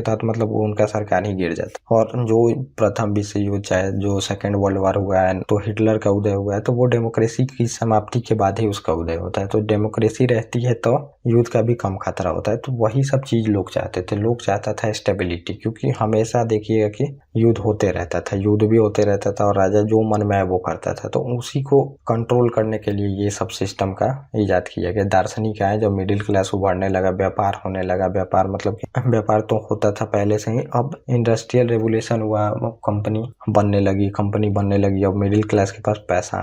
तहत मतलब वो उनका सरकार ही गिर जाता। और जो प्रथम विश्व युद्ध चाहे जो सेकेंड वर्ल्ड वॉर हुआ है तो हिटलर का उदय हुआ है, तो वो डेमोक्रेसी की समाप्ति के बाद ही उसका उदय होता है। तो डेमोक्रेसी रहती है तो युद्ध का भी कम खतरा होता है। तो वही सब चीज लोग चाहते थे, लोग चाहता था स्टेबिलिटी, क्योंकि हमेशा देखिएगा कि युद्ध होते रहता था, युद्ध भी होते रहता था और राजा जो मन में है वो करता था। तो उसी को कंट्रोल करने के लिए ये सब सिस्टम का इजाद किया गया। दार्शनिक आए जब मिडिल क्लास उभरने लगा, व्यापार होने लगा, व्यापार मतलब व्यापार तो होता था पहले से ही, अब इंडस्ट्रियल रेवोल्यूशन हुआ, कंपनी बनने लगी, अब मिडिल क्लास के पास पैसा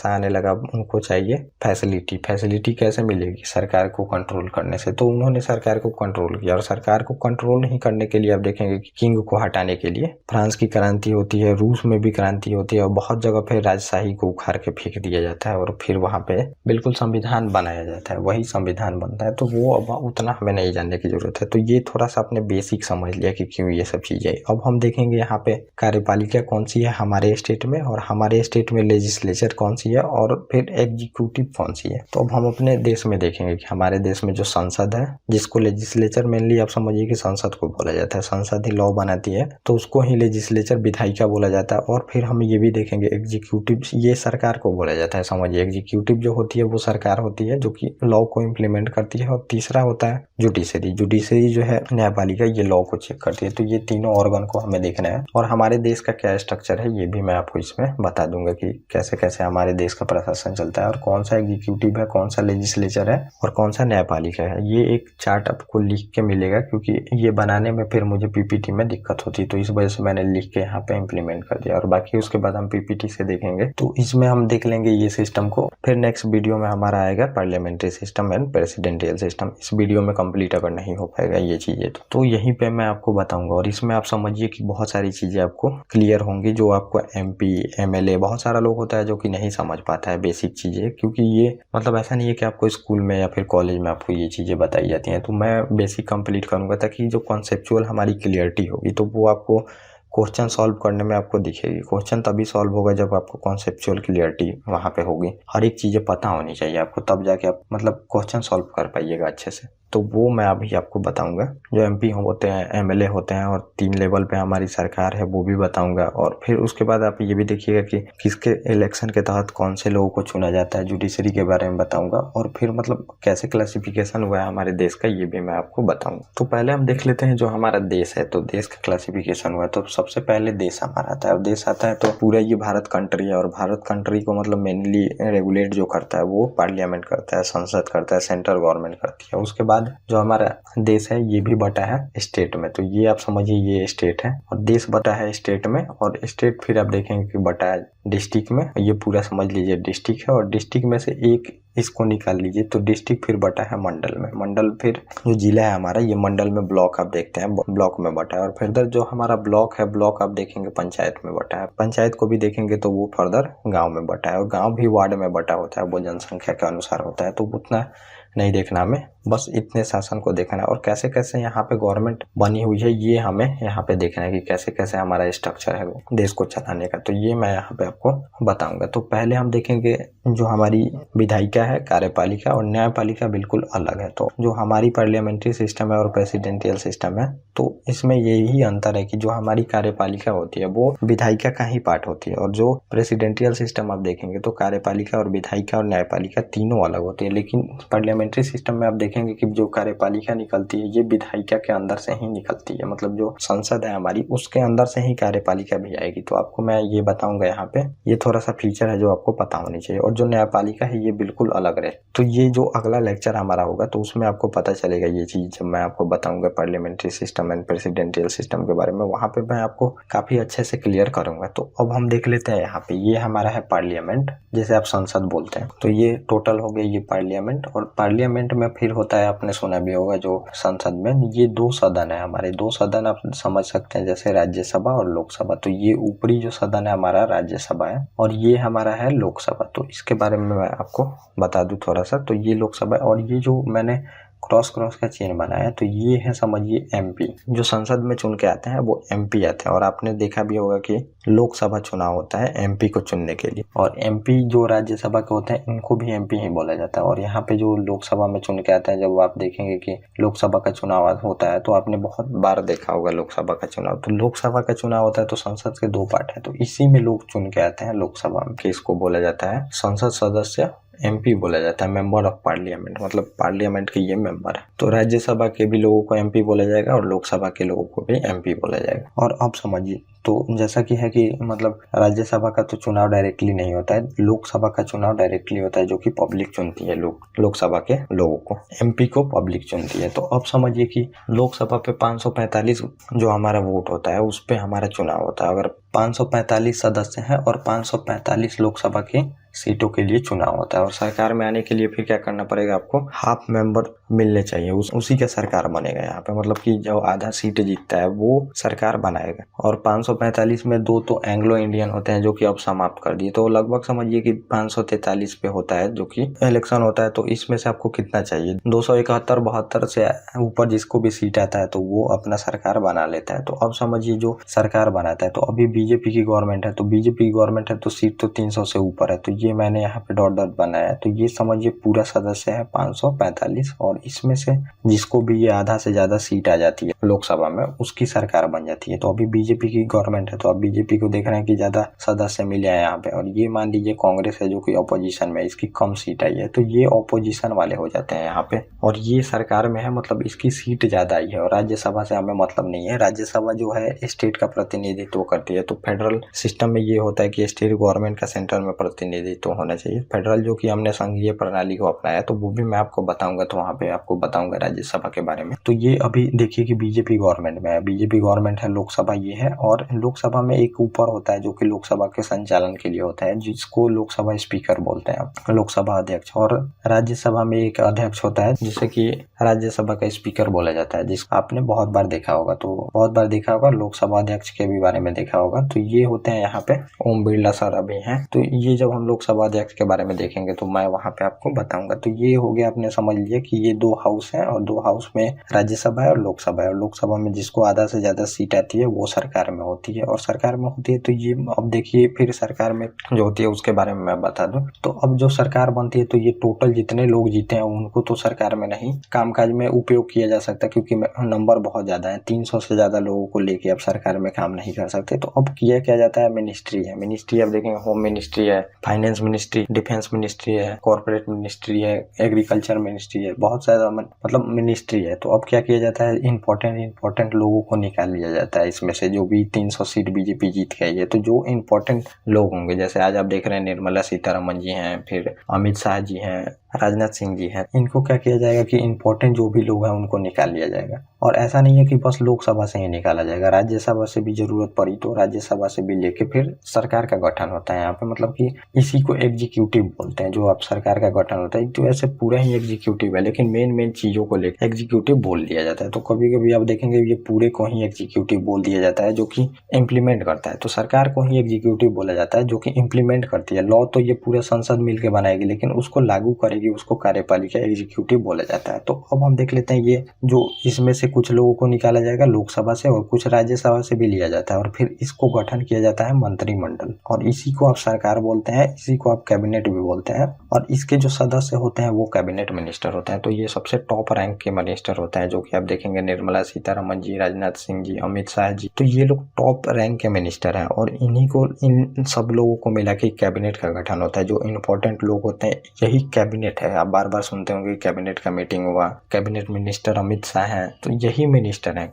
आने लगा, उनको चाहिए फैसिलिटी कैसे मिलेगी, सरकार को कंट्रोल करने से। तो उन्होंने सरकार को कंट्रोल किया, और सरकार को कंट्रोल नहीं करने के लिए आप देखेंगे कि किंग को हटाने के लिए फ्रांस की क्रांति होती है, रूस में भी क्रांति होती है, और बहुत जगह पे राजशाही को उखाड़ के फेंक दिया जाता है और फिर वहां पे बिल्कुल संविधान बनाया जाता है, वही संविधान बनता है। तो वो अब उतना हमें नहीं जानने की जरूरत है। तो ये थोड़ा सा आपने बेसिक समझ लिया कि क्यों ये सब चीजें। अब हम देखेंगे यहाँ पे कार्यपालिका कौन सी है हमारे स्टेट में, और हमारे स्टेट में लेजिस्लेचर कौन सी है, और फिर एग्जीक्यूटिव कौन सी है। तो अब हम अपने देश में देखेंगे कि हमारे देश में जो संसद है, जिसको लेजिस्लेचर मेनली आप समझिए कि संसद को बोला जाता है, संसद ही लॉ बनाती है तो उसको ही लेजिस्लेचर विधायिका बोला जाता है। और फिर हम ये भी देखेंगे एग्जीक्यूटिव, ये सरकार को बोला जाता है। समझिए एग्जीक्यूटिव जो होती है वो सरकार होती है जो कि लॉ को इम्प्लीमेंट करती है। और तीसरा होता है जुडिशरी जो है न्यायपालिका, ये लॉ को चेक करती है। तो ये तीनों ऑर्गन को हमें देखना है। और हमारे देश का क्या स्ट्रक्चर है ये भी मैं आपको इसमें बता दूंगा कि कैसे कैसे हमारे देश का प्रशासन चलता है, और कौन सा एग्जीक्यूटिव है, कौन सा लेजिस्लेचर है और कौन सा न्यायपालिका है। ये एक चार्ट आपको लिख के मिलेगा, क्योंकि ये बनाने में फिर मुझे पीपीटी में दिक्कत होती, तो इस वजह से मैंने लिख के यहाँ पे इम्प्लीमेंट कर दिया। और बाकी उसके बाद हम पीपीटी से देखेंगे, तो इसमें हम देख लेंगे ये सिस्टम को। फिर नेक्स्ट वीडियो में हमारा आएगा parliamentary system and presidential system. इस वीडियो में कंप्लीट अगर नहीं हो पाएगा ये चीजें तो यहीं पे मैं आपको बताऊंगा। और इसमें आप समझिए कि बहुत सारी चीजें आपको क्लियर होंगी, जो आपको एमपी एमएलए बहुत सारा लोग होता है जो कि नहीं समझ पाता है बेसिक चीजें, क्योंकि ये मतलब ऐसा नहीं है कि आपको स्कूल में या फिर कॉलेज में आपको ये चीजें बताई जाती हैं। तो मैं बेसिक कंप्लीट करूंगा ताकि जो कॉन्सेप्चुअल हमारी क्लियरिटी होगी तो वो आपको क्वेश्चन सॉल्व करने में आपको दिखेगी। क्वेश्चन तभी सॉल्व होगा जब आपको कॉन्सेप्चुअल क्लियरिटी वहां पे होगी, हर एक चीजें पता होनी चाहिए आपको, तब जाके आप मतलब क्वेश्चन सॉल्व कर पाइएगा अच्छे से। तो वो मैं अभी आपको बताऊंगा। जो एमपी होते हैं, एमएलए होते हैं और 3 लेवल पे हमारी सरकार है वो भी बताऊंगा। और फिर उसके बाद आप ये भी देखिएगा कि किसके इलेक्शन के तहत कौन से लोगों को चुना जाता है, जुडिशरी के बारे में बताऊंगा। और फिर मतलब कैसे क्लासिफिकेशन हुआ है हमारे देश का, ये भी मैं आपको बताऊंगा। तो पहले हम देख लेते हैं जो हमारा देश है, तो देश का क्लासिफिकेशन हुआ है। तो सबसे पहले देश हमारा आता है, और देश आता है तो पूरा ये भारत कंट्री है। और भारत कंट्री को मतलब मेनली रेगुलेट जो करता है वो पार्लियामेंट करता है, संसद करता है, सेंट्रल गवर्नमेंट करती है। उसके बाद जो हमारा देश है ये भी बटा है स्टेट में। तो ये आप समझिए ये स्टेट है, और देश बटा है स्टेट में। और स्टेट फिर आप देखेंगे कि बटा है डिस्ट्रिक्ट में। ये पूरा समझ लीजिए डिस्ट्रिक्ट है, और डिस्ट्रिक्ट में से एक इसको निकाल लीजिए तो डिस्ट्रिक्ट फिर बटा है मंडल में। मंडल फिर जो जिला है हमारा, ये मंडल में ब्लॉक आप देखते हैं, ब्लॉक में बटा है। और फिर जो हमारा ब्लॉक है, ब्लॉक आप देखेंगे पंचायत में बटा है। पंचायत को भी देखेंगे तो वो फर्दर गांव में बटा है, और गांव भी वार्ड में बटा होता है, वो जनसंख्या के अनुसार होता है। तो उतना नहीं देखना हमें, बस इतने शासन को देखना है। और कैसे कैसे यहाँ पे गवर्नमेंट बनी हुई है ये हमें यहाँ पे देखना है कि कैसे कैसे हमारा स्ट्रक्चर है देश को चलाने का। तो ये मैं यहाँ पे आपको बताऊंगा। तो पहले हम देखेंगे जो हमारी विधायिका है, कार्यपालिका और न्यायपालिका बिल्कुल अलग है। तो जो हमारी पार्लियामेंट्री सिस्टम है और प्रेसिडेंशियल सिस्टम है, तो इसमें यही अंतर है कि जो हमारी कार्यपालिका होती है वो विधायिका का ही पार्ट होती है, और जो प्रेसिडेंशियल सिस्टम आप देखेंगे तो कार्यपालिका और विधायिका और न्यायपालिका तीनों अलग होती है। लेकिन पार्लियामेंट्री सिस्टम में आप देखेंगे कि जो कार्यपालिका निकलती है ये विधायिका के अंदर से ही निकलती है, मतलब जो संसद है हमारी उसके अंदर से ही कार्यपालिका भी आएगी। तो आपको मैं ये बताऊंगा यहाँ पे, ये थोड़ा सा फीचर है जो आपको पता होनी चाहिए। और जो न्यायपालिका है ये बिल्कुल अलग रहे। तो ये जो अगला लेक्चर हमारा होगा तो उसमें आपको पता चलेगा ये चीज, जब मैं आपको बताऊंगा parliamentary system and presidential system के बारे में, वहां पे मैं आपको काफी अच्छे से क्लियर करूंगा। तो अब हम देख लेते हैं यहाँ पे, ये हमारा है पार्लियामेंट, जैसे आप संसद बोलते हैं। तो ये टोटल हो गया ये पार्लियामेंट। और पार्लियामेंट में फिर होता है, आपने सुना भी होगा, जो संसद में ये 2 सदन है हमारे। 2 सदन आप समझ सकते हैं जैसे राज्यसभा और लोकसभा। तो ये ऊपरी जो सदन है हमारा राज्यसभा है, और ये हमारा है लोकसभा। तो इसके बारे में मैं आपको बता दूं थोड़ा सा। तो ये लोकसभा, और ये जो मैंने क्रॉस का चेन बनाया तो ये है समझिए एमपी। जो संसद में चुन के आते हैं वो एमपी आते हैं। और आपने देखा भी होगा कि लोकसभा चुनाव होता है एमपी को चुनने के लिए, और एमपी जो राज्यसभा के होते हैं इनको भी एमपी ही बोला जाता है। और यहाँ पे जो लोकसभा में चुन के आते हैं, जब आप देखेंगे कि लोकसभा का चुनाव होता है तो आपने बहुत बार देखा होगा लोकसभा का चुनाव। तो लोकसभा का चुनाव होता है तो संसद के 2 पार्ट है, तो इसी में लोग चुन के आते हैं लोकसभा में। इसको बोला जाता है संसद सदस्य, एमपी बोला जाता है, मेंबर ऑफ पार्लियामेंट, मतलब पार्लियामेंट के ये मेंबर है। तो राज्यसभा के भी लोगों को एमपी बोला जाएगा और लोकसभा के लोगों को भी एमपी बोला जाएगा। और अब समझिए, तो जैसा कि है कि मतलब राज्यसभा का तो चुनाव डायरेक्टली नहीं होता है, लोकसभा का चुनाव डायरेक्टली होता है, जो कि पब्लिक चुनती है, लोकसभा के लोगों को। एमपी को पब्लिक चुनती है। तो अब समझिए कि लोकसभा पे 545 जो हमारा वोट होता है उस पे हमारा चुनाव होता है। अगर 545 सदस्य हैं और 545 लोकसभा के सीटों के लिए चुनाव होता है। और सरकार में आने के लिए फिर क्या करना पड़ेगा, आपको हाफ मेंबर मिलने चाहिए, उसी का सरकार बनेगा यहाँ पे। मतलब कि जो आधा सीट जीतता है वो सरकार बनाएगा। और 545 में 2 तो एंग्लो इंडियन होते हैं जो कि अब समाप्त कर दिए। तो लगभग समझिए कि 543 पे होता है जो कि इलेक्शन होता है। तो इसमें से आपको कितना चाहिए, 271-72 से ऊपर जिसको भी सीट आता है तो वो अपना सरकार बना लेता है। तो अब समझिए जो सरकार बनाता है, तो अभी बीजेपी की गवर्नमेंट है, तो बीजेपी की गवर्नमेंट है तो सीट तो 300 से ऊपर है। तो ये मैंने यहाँ पे डॉट डॉट बनाया है। तो ये समझिए पूरा सदस्य है 545, और इसमें से जिसको भी ये आधा से ज्यादा सीट आ जाती है लोकसभा में उसकी सरकार बन जाती है। तो अभी बीजेपी की गवर्नमेंट है, तो अब बीजेपी को देख रहे हैं कि ज्यादा सदस्य मिले हैं यहाँ पे। और ये मान लीजिए कांग्रेस है जो कि ऑपोजिशन में, इसकी कम सीट आई है, तो ये ऑपोजिशन वाले हो जाते हैं यहाँ पे। और ये सरकार में है, मतलब इसकी सीट ज्यादा आई है। और राज्यसभा से हमें मतलब नहीं है, राज्यसभा जो है स्टेट का प्रतिनिधित्व करती है। तो फेडरल सिस्टम में ये होता है कि स्टेट गवर्नमेंट का सेंटर में प्रतिनिधित्व होना चाहिए। फेडरल जो कि हमने संघीय प्रणाली को अपनाया, तो वो भी मैं आपको बताऊंगा, तो वहां पे आपको बताऊंगा राज्यसभा के बारे में। तो ये अभी देखिए कि बीजेपी गवर्नमेंट में है, बीजेपी गवर्नमेंट है, लोकसभा ये है। और लोकसभा में एक ऊपर होता है जो कि लोकसभा के संचालन के लिए होता है, जिसको लोकसभा स्पीकर बोलते हैं, लोकसभा अध्यक्ष। और राज्यसभा में एक अध्यक्ष होता है जिसे कि राज्यसभा का स्पीकर बोला जाता है, जिसको आपने बहुत बार देखा होगा। तो बहुत बार देखा होगा, लोकसभा अध्यक्ष के भी बारे में देखा होगा। तो ये होते हैं यहाँ पे ओम बिरला सर अभी हैं। तो ये जब हम लोग लोकसभा अध्यक्ष के बारे में देखेंगे तो मैं वहाँ पे आपको बताऊंगा। तो ये हो गया, आपने समझ लिया कि ये 2 हाउस हैं और 2 हाउस में राज्यसभा है और लोकसभा है। और लोकसभा में जिसको आधा से ज्यादा सीट आती है वो सरकार में होती है, और सरकार में होती है तो ये अब देखिए, फिर सरकार में जो होती है उसके बारे में मैं बता दूं। तो अब जो सरकार बनती है तो ये टोटल जितने लोग जीते हैं उनको तो सरकार में नहीं, कामकाज में उपयोग किया जा सकता है, क्योंकि नंबर बहुत ज्यादा है, 300 से ज्यादा लोगों को लेके अब सरकार में काम नहीं कर सकते। तो अब किया क्या जाता है, मिनिस्ट्री है। मिनिस्ट्री अब देखेंगे, होम मिनिस्ट्री है, फाइनेंस मिनिस्ट्री, डिफेंस मिनिस्ट्री है, कॉर्पोरेट मिनिस्ट्री है, एग्रीकल्चर मिनिस्ट्री है, बहुत ज्यादा मतलब मिनिस्ट्री है। तो अब क्या किया जाता है, इंपॉर्टेंट लोगों को निकाल लिया जाता है इसमें से, जो भी 300 सीट बीजेपी जीत गई है। तो जो इंपॉर्टेंट लोग होंगे, जैसे आज आप देख रहे हैं निर्मला सीतारमण जी हैं, फिर अमित शाह जी हैं, राजनाथ सिंह जी हैं, इनको क्या किया जाएगा कि इंपॉर्टेंट जो भी लोग हैं उनको निकाल लिया जाएगा। और ऐसा नहीं है कि बस लोकसभा से ही निकाला जाएगा, राज्यसभा से भी जरूरत पड़ी तो राज्यसभा से भी लेके फिर सरकार का गठन होता है यहाँ पे। मतलब कि इसी को एग्जीक्यूटिव बोलते हैं, जो अब सरकार का गठन होता है। तो ऐसे पूरा ही एग्जीक्यूटिव है, लेकिन मेन चीजों को लेकर एग्जीक्यूटिव बोल दिया जाता है। तो कभी कभी आप देखेंगे ये पूरे को ही एग्जीक्यूटिव बोल दिया जाता है, जो कि इम्प्लीमेंट करता है। तो सरकार को ही एग्जीक्यूटिव बोला जाता है, जो कि इम्प्लीमेंट करती है। लॉ तो ये पूरा संसद मिलकर बनाएगी, लेकिन उसको लागू करेगी, उसको कार्यपालिका एग्जीक्यूटिव बोला जाता है। तो अब हम देख लेते हैं, ये जो इसमें से कुछ लोगों को निकाला जाएगा लोकसभा से और कुछ राज्यसभा से भी लिया जाता है, और फिर इसको गठन किया जाता है मंत्रिमंडल, और इसी को आप सरकार बोलते हैं, इसी को आप कैबिनेट भी बोलते हैं। और इसके जो सदस्य होते हैं वो कैबिनेट मिनिस्टर होते हैं। तो ये सबसे टॉप रैंक के मिनिस्टर होते हैं, जो कि आप देखेंगे निर्मला सीतारमण जी, राजनाथ सिंह जी, अमित शाह जी, तो ये लोग टॉप रैंक के मिनिस्टर हैं। और इन्हीं को, इन सब लोगों को मिला के कैबिनेट का गठन होता है। जो इंपॉर्टेंट लोग होते हैं यही कैबिनेट है। आप बार बार सुनते होंगे कैबिनेट का मीटिंग हुआ, कैबिनेट मिनिस्टर अमित शाह हैं, तो यही मिनिस्टर हैं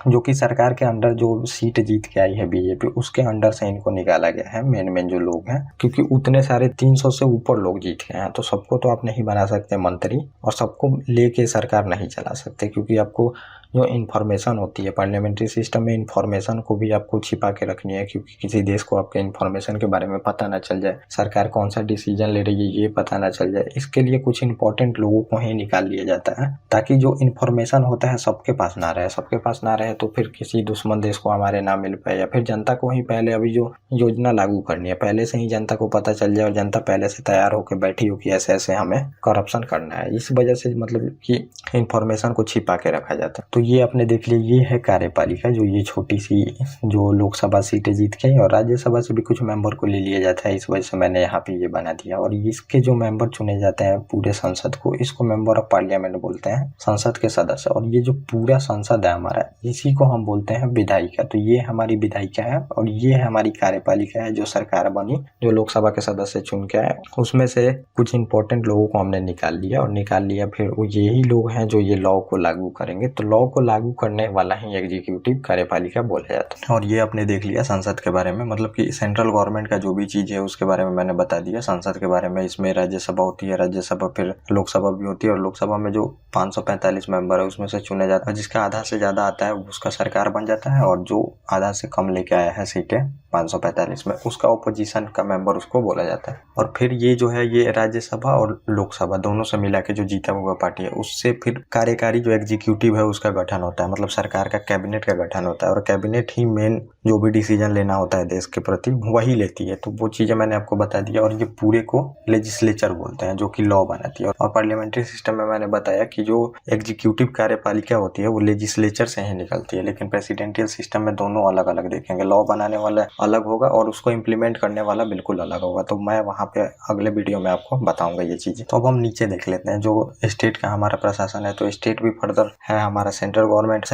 जो कि सरकार के अंडर जो सीट जीत के आई है बीजेपी, उसके अंडर से इनको निकाला गया है, मेन जो लोग हैं। क्योंकि उतने सारे 300 से ऊपर लोग जीत गए हैं, तो सबको तो आप नहीं बना सकते मंत्री, और सबको लेके सरकार नहीं चला सकते, क्योंकि आपको जो इन्फॉर्मेशन होती है पार्लियामेंट्री सिस्टम में, इन्फॉर्मेशन को भी आपको छिपा के रखनी है, क्योंकि किसी देश को आपके इन्फॉर्मेशन के बारे में पता ना चल जाए, सरकार कौन सा डिसीजन ले रही है ये पता ना चल जाए। इसके लिए कुछ इंपॉर्टेंट लोगों को ही निकाल लिया जाता है, ताकि जो इन्फॉर्मेशन होता है सबके पास ना रहे। सबके पास ना रहे तो फिर किसी दुश्मन देश को हमारे ना मिल पाए, या फिर जनता को ही पहले अभी जो योजना लागू करनी है पहले से ही जनता को पता चल जाए, और जनता पहले से तैयार होकर बैठी हो कि ऐसे ऐसे हमें करप्शन करना है। इस वजह से मतलब कि इन्फॉर्मेशन को छिपा के रखा जाता है। तो ये आपने देख लिया, ये है कार्यपालिका, जो ये छोटी सी जो लोकसभा सीटें जीत गई, और राज्यसभा से भी कुछ मेंबर को ले लिया जाता है। इस वजह से मैंने यहाँ पे ये बना दिया। और इसके जो मेंबर चुने जाते हैं पूरे संसद को, इसको मेंबर ऑफ पार्लियामेंट बोलते हैं, संसद के सदस्य। और ये जो पूरा संसद है हमारा, इसी को हम बोलते हैं विधायिका। तो ये हमारी विधायिका है, और ये है हमारी कार्यपालिका है, जो सरकार बनी, जो लोकसभा के सदस्य चुन के आए, उसमें से कुछ इंपॉर्टेंट लोगों को हमने निकाल लिया, फिर यही लोग हैं जो ये लॉ को लागू करेंगे। तो लॉ को लागू करने वाला ही एग्जीक्यूटिव कार्यपालिका बोला जाता है। और ये आपने देख लिया संसद के बारे में, मतलब कि सेंट्रल गवर्नमेंट का जो भी चीज है उसके बारे में मैंने बता दिया। संसद के बारे में, इसमें राज्यसभा होती है, राज्यसभा फिर लोकसभा भी होती है, और लोकसभा में जो 545 मेंबर है उसमें से चुने जाता है। जिसका आधा से ज्यादा आता है उसका सरकार बन जाता है, और जो आधा से कम लेके आया है सीटें 545 में, उसका ओपोजिशन का मेंबर उसको बोला जाता है। और फिर ये जो है, ये राज्यसभा और लोकसभा दोनों से मिला के जो जीता हुआ पार्टी है, उससे फिर कार्यकारी जो एग्जीक्यूटिव है उसका गठन होता है, मतलब सरकार का कैबिनेट का गठन होता है। और कैबिनेट ही मेन जो भी डिसीजन लेना होता है देश के प्रति वही लेती है। तो वो चीजें मैंने आपको बता दिया। और ये पूरे को लेजिस्लेचर बोलते हैं, जो कि लॉ बनाती है। और पार्लियामेंट्री सिस्टम में मैंने बताया कि जो एग्जीक्यूटिव कार्यपालिका होती है वो लेजिस्लेचर से ही निकलती है, लेकिन प्रेसिडेंशियल सिस्टम में दोनों अलग अलग देखेंगे। लॉ बनाने वाला अलग होगा और उसको इम्प्लीमेंट करने वाला बिल्कुल अलग होगा। तो मैं वहाँ पे अगले वीडियो में आपको बताऊंगा ये चीजें। तो अब हम नीचे देख लेते हैं, जो स्टेट का हमारा प्रशासन है। तो स्टेट भी फर्दर है हमारा सेंट्रल गवर्नमेंट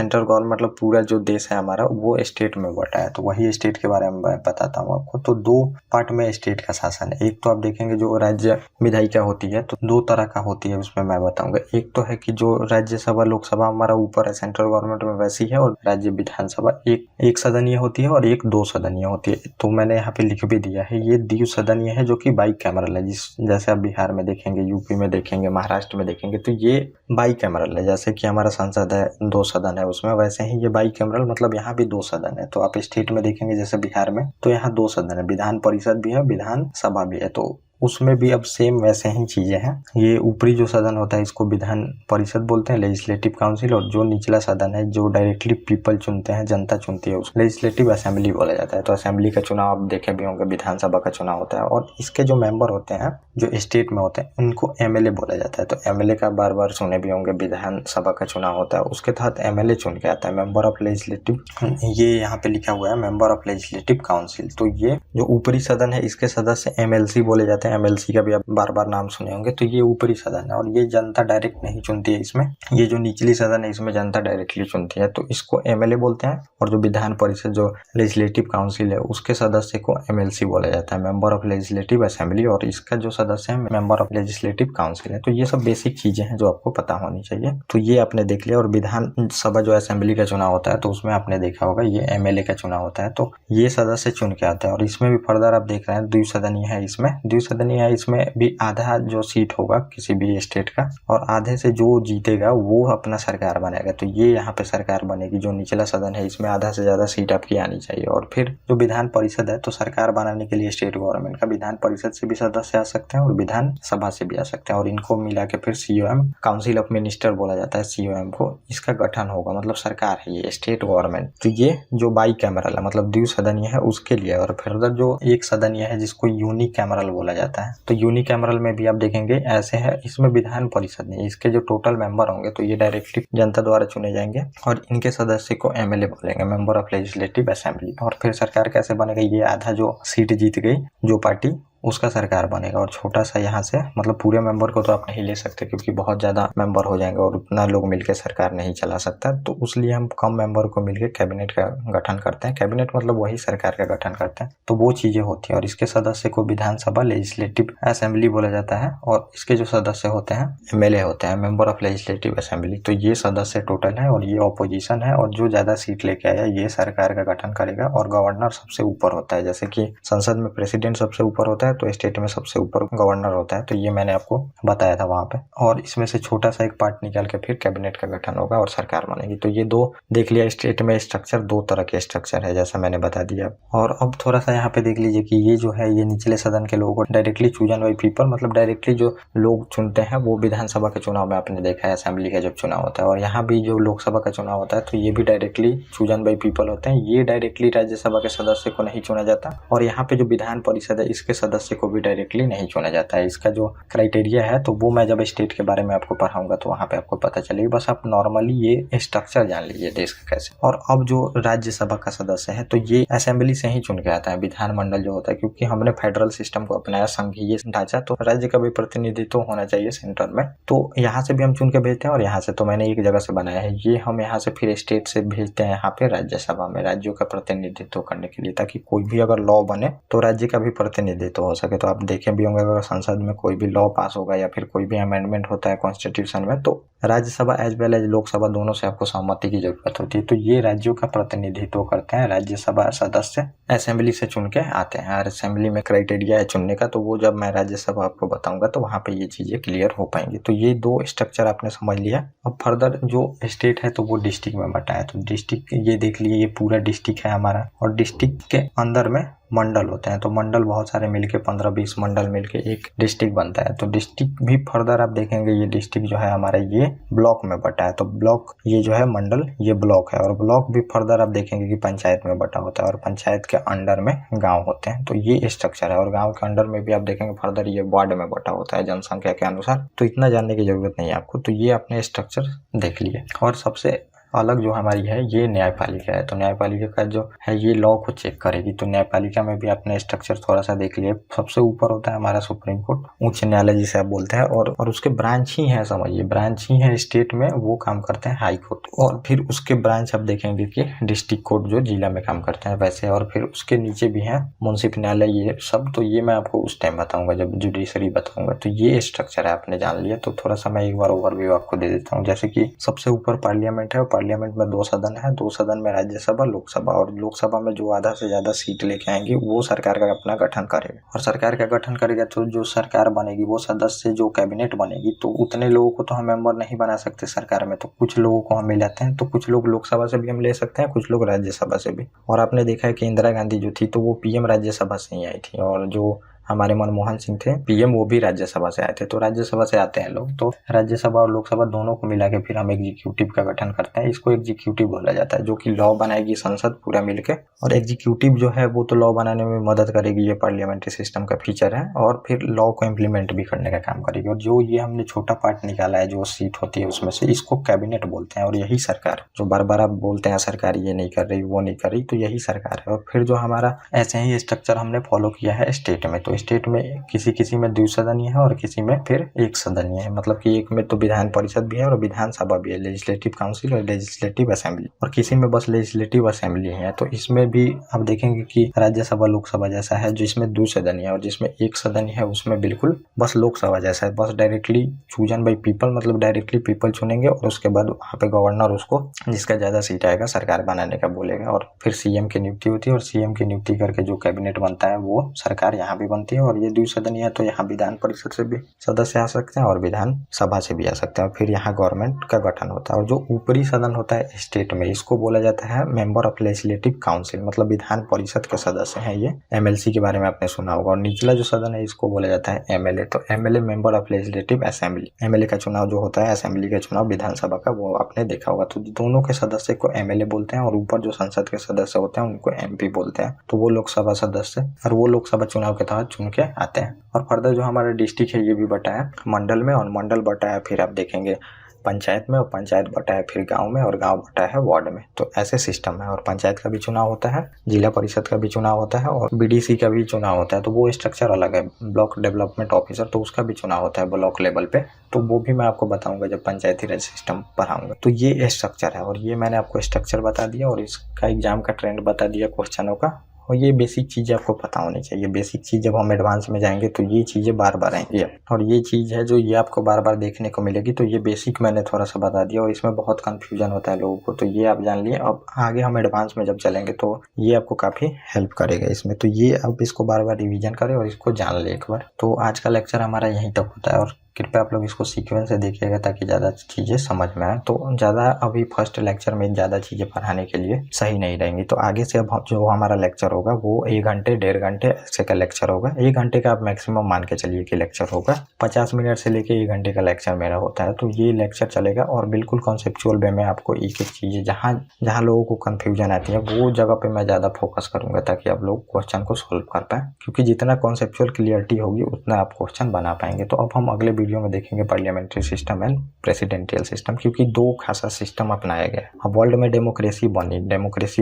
मतलब पूरा जो देश है हमारा वो स्टेट में बटा है। तो वही स्टेट के बारे में मैं बताता हूँ आपको। तो 2 पार्ट में स्टेट का शासन है। एक तो आप देखेंगे जो राज्य विधायिका होती है, तो 2 तरह का होती है, उसमें मैं बताऊंगा। एक तो है कि जो राज्यसभा लोकसभा हमारा ऊपर है सेंट्रल गवर्नमेंट में वैसी है, और राज्य विधानसभा एक सदनीय होती है और एक 2 सदनीय होती है। तो मैंने यहाँ पे लिख भी दिया है, ये द्विसदनीय है, जो कि बाईकैमरल है। जैसे आप बिहार में देखेंगे, यूपी में देखेंगे, महाराष्ट्र में देखेंगे, तो ये बाईकैमरल है। जैसे कि हमारा संसद है 2 सदन है उसमें, वैसे ही ये बाईकैमरल मतलब यहाँ भी 2 सदन है। तो आप स्टेट में देखेंगे जैसे बिहार में, तो यहाँ 2 सदन है, विधान परिषद भी है, विधानसभा भी है। तो उसमें भी अब सेम वैसे ही चीजें हैं। ये ऊपरी जो सदन होता है इसको विधान परिषद बोलते हैं, लेजिस्लेटिव काउंसिल, और जो निचला सदन है जो डायरेक्टली पीपल चुनते हैं, जनता चुनती है, उसको लेजिस्लेटिव असेंबली बोला जाता है। तो असेंबली का चुनाव आप देखे भी होंगे, विधानसभा का चुनाव होता है, और इसके जो मेंबर होते हैं जो स्टेट में होते हैं उनको एमएलए बोला जाता है। तो एमएलए का बार बार सुने भी होंगे, विधानसभा का चुनाव होता है उसके तहत एमएलए चुन के आता है, मेंबर ऑफ लेजिस्लेटिव। ये यहाँ पे लिखा हुआ है मेंबर ऑफ लेजिस्लेटिव काउंसिल। तो ये जो ऊपरी सदन है इसके सदस्य एमएलसी बोले जाते हैं। एमएलसी का भी आप बार बार नाम सुने होंगे। तो ये ऊपरी सदन है और ये जनता डायरेक्ट नहीं चुनती है इसमें। ये जो निचली सदन है इसमें जनता डायरेक्टली चुनती है, तो इसको एमएलए बोलते हैं। और जो विधान परिषद जो लेजिस्लेटिव काउंसिल है उसके सदस्य को एमएलसी बोला जाता है, मेंबर ऑफ लेजिस्लेटिव असेंबली, और इसका जो सदस्य है मेंबर ऑफ लेजिस्लेटिव काउंसिल है। तो ये सब बेसिक चीजें हैं जो आपको पता होनी चाहिए। तो ये आपने देख लिया। और विधानसभा जो असेंबली का चुनाव होता है तो उसमें आपने देखा होगा ये एमएलए का चुनाव होता है, तो ये सदस्य चुन के आता है। और इसमें भी फर्दर आप देख रहे हैं द्विसदनीय है, इसमें द्विसदनीय है, इसमें भी आधा जो सीट होगा किसी भी स्टेट का और आधे से जो जीतेगा वो अपना सरकार बनेगा। तो ये यहाँ पे सरकार बनेगी। जो निचला सदन है इसमें आधा से ज्यादा सीट आपकी आनी चाहिए। और फिर जो विधान परिषद है, तो सरकार बनाने के लिए स्टेट गवर्नमेंट का विधान परिषद से भी सदस्य आ सकते हैं और विधानसभा से भी आ सकते हैं, और इनको मिला के फिर सीओएम, काउंसिल ऑफ मिनिस्टर बोला जाता है सीओएम को। इसका गठन होगा, मतलब सरकार है ये, स्टेट गवर्नमेंट। तो ये जो बाई कैमरल है मतलब द्विसदनीय है उसके लिए। और फर्दर जो एक सदनीय है जिसको यूनिकैमरल बोला जाता है, तो यूनिकैमरल में भी आप देखेंगे ऐसे है, इसमें विधान परिषद नहीं, इसके जो टोटल मेंबर होंगे तो ये डायरेक्टली जनता द्वारा चुने जाएंगे और इनके सदस्य को एमएलए बोलेंगे, मेंबर ऑफ लेजिस्लेटिव असेंबली। और फिर सरकार कैसे बनेगा, ये आधा जो सीट जीत गई जो पार्टी उसका सरकार बनेगा। और छोटा सा यहाँ से मतलब पूरे मेंबर को तो आप नहीं ले सकते क्योंकि बहुत ज्यादा मेंबर हो जाएंगे और उतना लोग मिलकर सरकार नहीं चला सकता, तो उसलिए हम कम मेंबर को मिलकर कैबिनेट का गठन करते हैं। कैबिनेट मतलब वही सरकार का गठन करते हैं, तो वो चीजें होती है। और इसके सदस्य को विधानसभा लेजिस्लेटिव असेंबली बोला जाता है और इसके जो सदस्य होते हैं एमएलए होते हैं, मेंबर ऑफ लेजिस्लेटिव असेंबली। तो ये सदस्य टोटल है और ये ऑपोजिशन है, और जो ज्यादा सीट लेके आया ये सरकार का गठन करेगा। और गवर्नर सबसे ऊपर होता है, जैसे कि संसद में प्रेसिडेंट सबसे ऊपर होता है तो स्टेट में सबसे ऊपर गवर्नर होता है। तो ये मैंने आपको बताया था वहां पे। और इसमें से छोटा सा एक पार्ट निकाल के फिर कैबिनेट का गठन होगा और सरकार बनेगी। तो ये दो देख लिया स्टेट में स्ट्रक्चर, दो तरह के स्ट्रक्चर है जैसा मैंने बता दिया। और अब थोड़ा सा यहाँ पे देख लीजिए कि ये जो है ये निचले सदन के लोगों को डायरेक्टली चूजन बाई पीपल, मतलब डायरेक्टली जो लोग चुनते हैं वो विधानसभा के चुनाव में आपने देखा है असेंबली का जब चुनाव होता है। और यहाँ भी जो लोकसभा का चुनाव होता है तो ये भी डायरेक्टली चूजन बाई पीपल होते हैं। ये डायरेक्टली राज्यसभा के सदस्य को नहीं चुना जाता। और यहाँ पे जो विधान परिषद है इसके सदस्य को भी डायरेक्टली नहीं चुना जाता है। इसका जो क्राइटेरिया है तो वो मैं जब स्टेट के बारे में आपको पढ़ाऊंगा तो वहां पे आपको पता चलेगी। बस आप नॉर्मली ये स्ट्रक्चर जान लीजिए देश का कैसे। और अब जो राज्यसभा का सदस्य है तो ये असेंबली से ही चुन के आता है, विधानमंडल जो होता है, क्योंकि हमने फेडरल सिस्टम को अपनाया, संघीय ढांचा, तो राज्य का भी प्रतिनिधित्व होना चाहिए सेंटर में। तो यहाँ से भी हम चुन के भेजते हैं और यहाँ से तो मैंने एक जगह से बनाया है, ये हम यहाँ से फिर स्टेट से भेजते हैं यहाँ पे राज्यसभा में राज्यों का प्रतिनिधित्व करने के लिए, ताकि कोई भी अगर लॉ बने तो राज्य का भी प्रतिनिधित्व हो सके। तो आप देखें भी होंगे अगर संसद में कोई भी लॉ पास होगा या फिर कोई भी अमेंडमेंट होता है कॉन्स्टिट्यूशन में तो Rajya Sabha as well as Lok Sabha दोनों से आपको सहमति की जरूरत होती है। तो ये राज्यों का प्रतिनिधित्व करते हैं राज्यसभा सदस्य, असेंबली से चुन के आते हैं। और असेंबली में क्राइटेरिया है चुनने का, तो वो जब मैं राज्यसभा आपको बताऊंगा तो वहां पे ये चीजें क्लियर हो पाएंगी। तो ये दो स्ट्रक्चर आपने समझ लिया। अब फर्दर जो स्टेट है तो वो डिस्ट्रिक्ट में बटा है। तो डिस्ट्रिक्ट ये देख लिए, ये पूरा डिस्ट्रिक्ट है हमारा, और डिस्ट्रिक्ट के अंदर में मंडल होते हैं। तो मंडल बहुत सारे मिलके 15-20 मंडल मिलके एक डिस्ट्रिक्ट बनता है। तो डिस्ट्रिक्ट भी फर्दर आप देखेंगे ये डिस्ट्रिक्ट जो है हमारा ये ब्लॉक में बटा है। तो ब्लॉक ये जो है मंडल ये ब्लॉक है, और ब्लॉक भी फर्दर आप देखेंगे कि पंचायत में बटा होता है और पंचायत के अंडर में गांव होते हैं। तो ये स्ट्रक्चर है। और गांव के अंडर में भी आप देखेंगे फर्दर ये वार्ड में बटा होता है जनसंख्या के अनुसार। तो इतना जानने की जरूरत नहीं है आपको। तो ये आपने स्ट्रक्चर देख लिए। और सबसे अलग जो हमारी है ये न्यायपालिका है। तो न्यायपालिका का जो है ये लॉ को चेक करेगी। तो न्यायपालिका में भी आपने स्ट्रक्चर थोड़ा सा देख लिया। सबसे ऊपर होता है हमारा सुप्रीम कोर्ट, उच्च न्यायालय जिसे आप बोलते हैं, और उसके ब्रांच ही है, समझिए ब्रांच ही है स्टेट में, वो काम करते हैं हाई कोर्ट। और फिर उसके ब्रांच आप देखेंगे कि डिस्ट्रिक्ट कोर्ट जो जिला में काम करते हैं वैसे। और फिर उसके नीचे भी है मुंसिफ न्यायालय, ये सब। तो ये मैं आपको उस टाइम बताऊंगा जब जुडिशरी बताऊंगा। तो ये स्ट्रक्चर है, आपने जान लिया। तो थोड़ा सा मैं एक बार ओवरव्यू आपको दे देता हूँ। जैसे कि सबसे ऊपर पार्लियामेंट है और पार्लियामेंट में दो सदन है, दो सदन में राज्यसभा लोकसभा, और लोकसभा में जो आधा से ज्यादा सीट लेके आएंगे वो सरकार का अपना गठन करेगा। और सरकार का गठन करेगा तो जो सरकार बनेगी वो सदस्य जो कैबिनेट बनेगी, तो उतने लोगों को तो हम मेंबर नहीं बना सकते सरकार में, तो कुछ लोगों को हम मिलाते हैं। तो कुछ लोग लोकसभा से भी हम ले सकते हैं, कुछ लोग राज्यसभा से भी। और आपने देखा है कि इंदिरा गांधी जो थी तो वो पीएम राज्यसभा से ही आई थी, और जो हमारे मनमोहन सिंह थे पीएम, वो भी राज्यसभा से आए थे। तो राज्यसभा से आते हैं लोग, तो राज्यसभा और लोकसभा दोनों को मिला के फिर हम एग्जीक्यूटिव का गठन करते हैं। इसको एग्जीक्यूटिव बोला जाता है, जो कि लॉ बनाएगी संसद पूरा मिलके। और एग्जीक्यूटिव जो है वो तो लॉ बनाने में मदद करेगी, ये पार्लियामेंट्री सिस्टम का फीचर है, और फिर लॉ को इम्प्लीमेंट भी करने का काम करेगी। और जो ये हमने छोटा पार्ट निकाला है, जो सीट होती है उसमें से, इसको कैबिनेट बोलते हैं। और यही सरकार, जो बार बार आप बोलते हैं सरकार ये नहीं कर रही वो नहीं कर रही, तो यही सरकार है। और फिर जो हमारा ऐसे ही स्ट्रक्चर हमने फॉलो किया है स्टेट में। तो स्टेट में किसी में द्विसदनीय है और किसी में फिर एक सदनीय है, मतलब कि एक में तो विधान परिषद भी है और विधानसभा भी है, लेजिस्लेटिव काउंसिल और लेजिस्लेटिव असेंबली, और किसी में बस लेजिस्लेटिव असेंबली है। तो इसमें भी आप देखेंगे कि राज्यसभा लोकसभा जैसा है, जिसमें द्विसदनीय है, और जिसमें एक सदनीय है उसमें बिल्कुल बस लोकसभा जैसा है, बस डायरेक्टली चूजन बाई पीपल, मतलब डायरेक्टली पीपल चुनेंगे और उसके बाद वहाँ पे गवर्नर उसको जिसका ज्यादा सीट आएगा सरकार बनाने का बोलेगा। और फिर सीएम की नियुक्ति होती है, और सीएम की नियुक्ति करके जो कैबिनेट बनता है वो सरकार यहाँ भी बनती है। और ये द्विसदनीय है, तो यहाँ विधान परिषद से भी सदस्य आ सकते हैं और विधानसभा से भी आ सकते हैं। फिर यहाँ गवर्नमेंट का गठन होता है। और जो ऊपरी सदन होता है स्टेट में, इसको बोला जाता है मेंबर ऑफ लेजिस्लेटिव काउंसिल, मतलब विधान परिषद के सदस्य हैं ये। एमएलसी के बारे में आपने सुना होगा। और निचला जो सदन है इसको बोला जाता है एमएलए। तो MLA member of legislative assembly, MLA का चुनाव जो होता है, असेंबली का चुनाव विधानसभा का, वो आपने देखा होगा। तो दोनों के सदस्य को एमएलए बोलते हैं, और ऊपर जो संसद के सदस्य होते हैं उनको एमपी बोलते हैं। तो वो लोकसभा सदस्य, और वो लोकसभा चुनाव के तहत चुन के आते हैं। और फर्दर जो हमारा डिस्ट्रिक्ट है ये भी बटा है मंडल में, और मंडल बटा है फिर आप देखेंगे पंचायत में, और पंचायत बटा है फिर गांव में, और गांव बटा है वार्ड में। तो ऐसे सिस्टम है। और पंचायत का भी चुनाव होता है, जिला परिषद का भी चुनाव होता है, और बीडीसी का भी चुनाव होता है। तो वो स्ट्रक्चर अलग है। ब्लॉक डेवलपमेंट ऑफिसर, तो उसका भी चुनाव होता है ब्लॉक लेवल पे। तो वो भी मैं आपको बताऊंगा जब पंचायती राज सिस्टम पढ़ाऊंगा। तो ये स्ट्रक्चर है, और ये मैंने आपको स्ट्रक्चर बता दिया, और इसका एग्जाम का ट्रेंड बता दिया क्वेश्चनों का। और ये बेसिक चीज़ें आपको पता होनी चाहिए। बेसिक चीज़ जब हम एडवांस में जाएंगे तो ये चीज़ें बार बार आएंगी। और ये चीज़ है जो ये आपको बार बार देखने को मिलेगी। तो ये बेसिक मैंने थोड़ा सा बता दिया, और इसमें बहुत कंफ्यूजन होता है लोगों को, तो ये आप जान लिए। अब आगे हम एडवांस में जब चलेंगे तो ये आपको काफ़ी हेल्प करेगा इसमें। तो ये आप इसको बार बार रिविजन करें और इसको जान ले एक बार। तो आज का लेक्चर हमारा यहीं तक होता है, और कृपया आप लोग इसको सीक्वेंस से देखिएगा ताकि ज़्यादा चीज़ें समझ में आए। तो ज़्यादा अभी फर्स्ट लेक्चर में ज़्यादा चीज़ें पढ़ाने के लिए सही नहीं रहेंगी। तो आगे से अब जो हमारा लेक्चर होगा वो 1 घंटे 1.5 घंटे ऐसे का लेक्चर होगा। 1 घंटे का आप मैक्सिमम मान के चलिए कि लेक्चर होगा। 50 मिनट से लेके 1 घंटे का लेक्चर मेरा होता है। तो ये लेक्चर चलेगा, और बिल्कुल कॉन्सेप्चुअल वे में आपको एक एक चीज़ें जहाँ लोगों को कन्फ्यूजन आती है वो जगह पर मैं ज़्यादा फोकस करूँगा, ताकि आप लोग क्वेश्चन को सोल्व कर पाएँ। क्योंकि जितना कॉन्सेप्चुअल क्लियरिटी होगी उतना आप क्वेश्चन बना पाएंगे। तो अब हम अगले वीडियो में देखेंगे parliamentary system and presidential system, क्योंकि 2 खासा सिस्टम अपनाया गया। अब वर्ल्ड में डेमोक्रेसी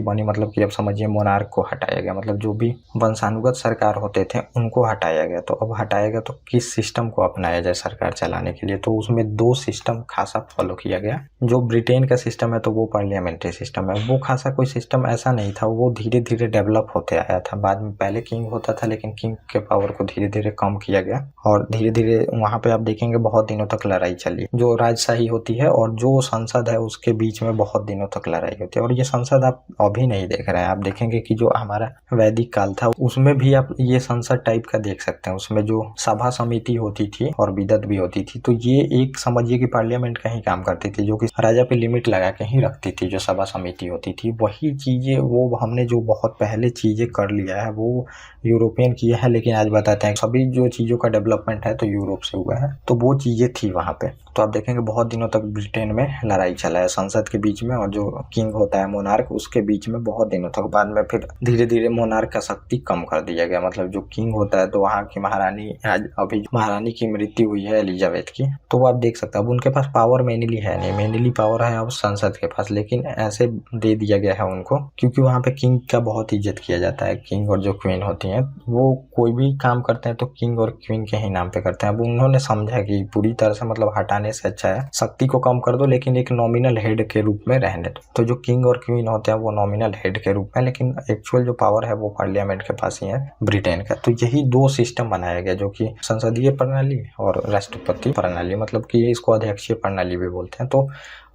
बनी मतलब कि अब समझिए मोनार्क को हटाया गया, मतलब जो भी वंशानुगत सरकार होते थे उनको हटाया गया। तो अब हटाया गया तो किस सिस्टम को अपनाया जाए सरकार चलाने के लिए, तो उसमें 2 सिस्टम खासा फॉलो किया गया। जो ब्रिटेन का सिस्टम है तो वो पार्लियामेंट्री सिस्टम है। वो खासा कोई सिस्टम ऐसा नहीं था, वो धीरे धीरे डेवलप होते आया था। बाद में पहले किंग होता था, लेकिन किंग के पावर को धीरे धीरे कम किया गया, और धीरे धीरे वहाँ पे आप देखेंगे बहुत दिनों तक लड़ाई चली। जो राजशाही होती है और जो संसद है उसके बीच में बहुत दिनों तक लड़ाई होती है। और ये संसद आप अभी नहीं देख रहे हैं, आप देखेंगे कि जो हमारा वैदिक काल था उसमें भी आप ये संसद टाइप का देख सकते हैं। उसमें जो सभा समिति होती थी और विदत भी होती थी, तो ये एक समझिए कि पार्लियामेंट का ही काम करती थी, जो कि राजा पे लिमिट लगा के ही रखती थी। जो सभा समिति होती थी वही चीजें वो हमने जो बहुत पहले चीजें कर लिया है वो यूरोपियन किया है। लेकिन आज बताते हैं सभी जो चीजों का डेवलपमेंट है तो यूरोप से हुआ है। तो वो चीजें थी वहां पे। तो आप देखेंगे बहुत दिनों तक ब्रिटेन में लड़ाई चला है संसद के बीच में, और जो किंग होता है मोनार्क उसके बीच में बहुत दिनों तक। बाद में फिर धीरे धीरे मोनार्क का शक्ति कम कर दिया गया। मतलब जो किंग होता है तो वहाँ की महारानी, आज अभी महारानी की मृत्यु हुई है एलिजाबेथ की, तो वो आप देख सकते हैं अब उनके पास पावर मेनली है नहीं, मेनली पावर है अब संसद के पास, लेकिन ऐसे दे दिया गया है उनको क्योंकि वहाँ पे किंग का बहुत इज्जत किया जाता है। किंग और जो क्वीन होती हैं वो कोई भी काम करते हैं तो किंग और क्वीन के ही नाम पे करते हैं। अब उन्होंने समझा कि पूरी तरह से मतलब हटाने से अच्छा है शक्ति को कम कर दो, लेकिन एक नॉमिनल हेड के रूप में रहने दो। तो जो किंग और क्वीन होते हैं वो नॉमिनल हेड के रूप में, लेकिन एक्चुअल जो पावर है वो पार्लियामेंट के पास ही है ब्रिटेन का। तो यही 2 सिस्टम बनाया गया, जो कि संसदीय प्रणाली और राष्ट्रपति प्रणाली, मतलब कि इसको अध्यक्षीय प्रणाली भी बोलते हैं। तो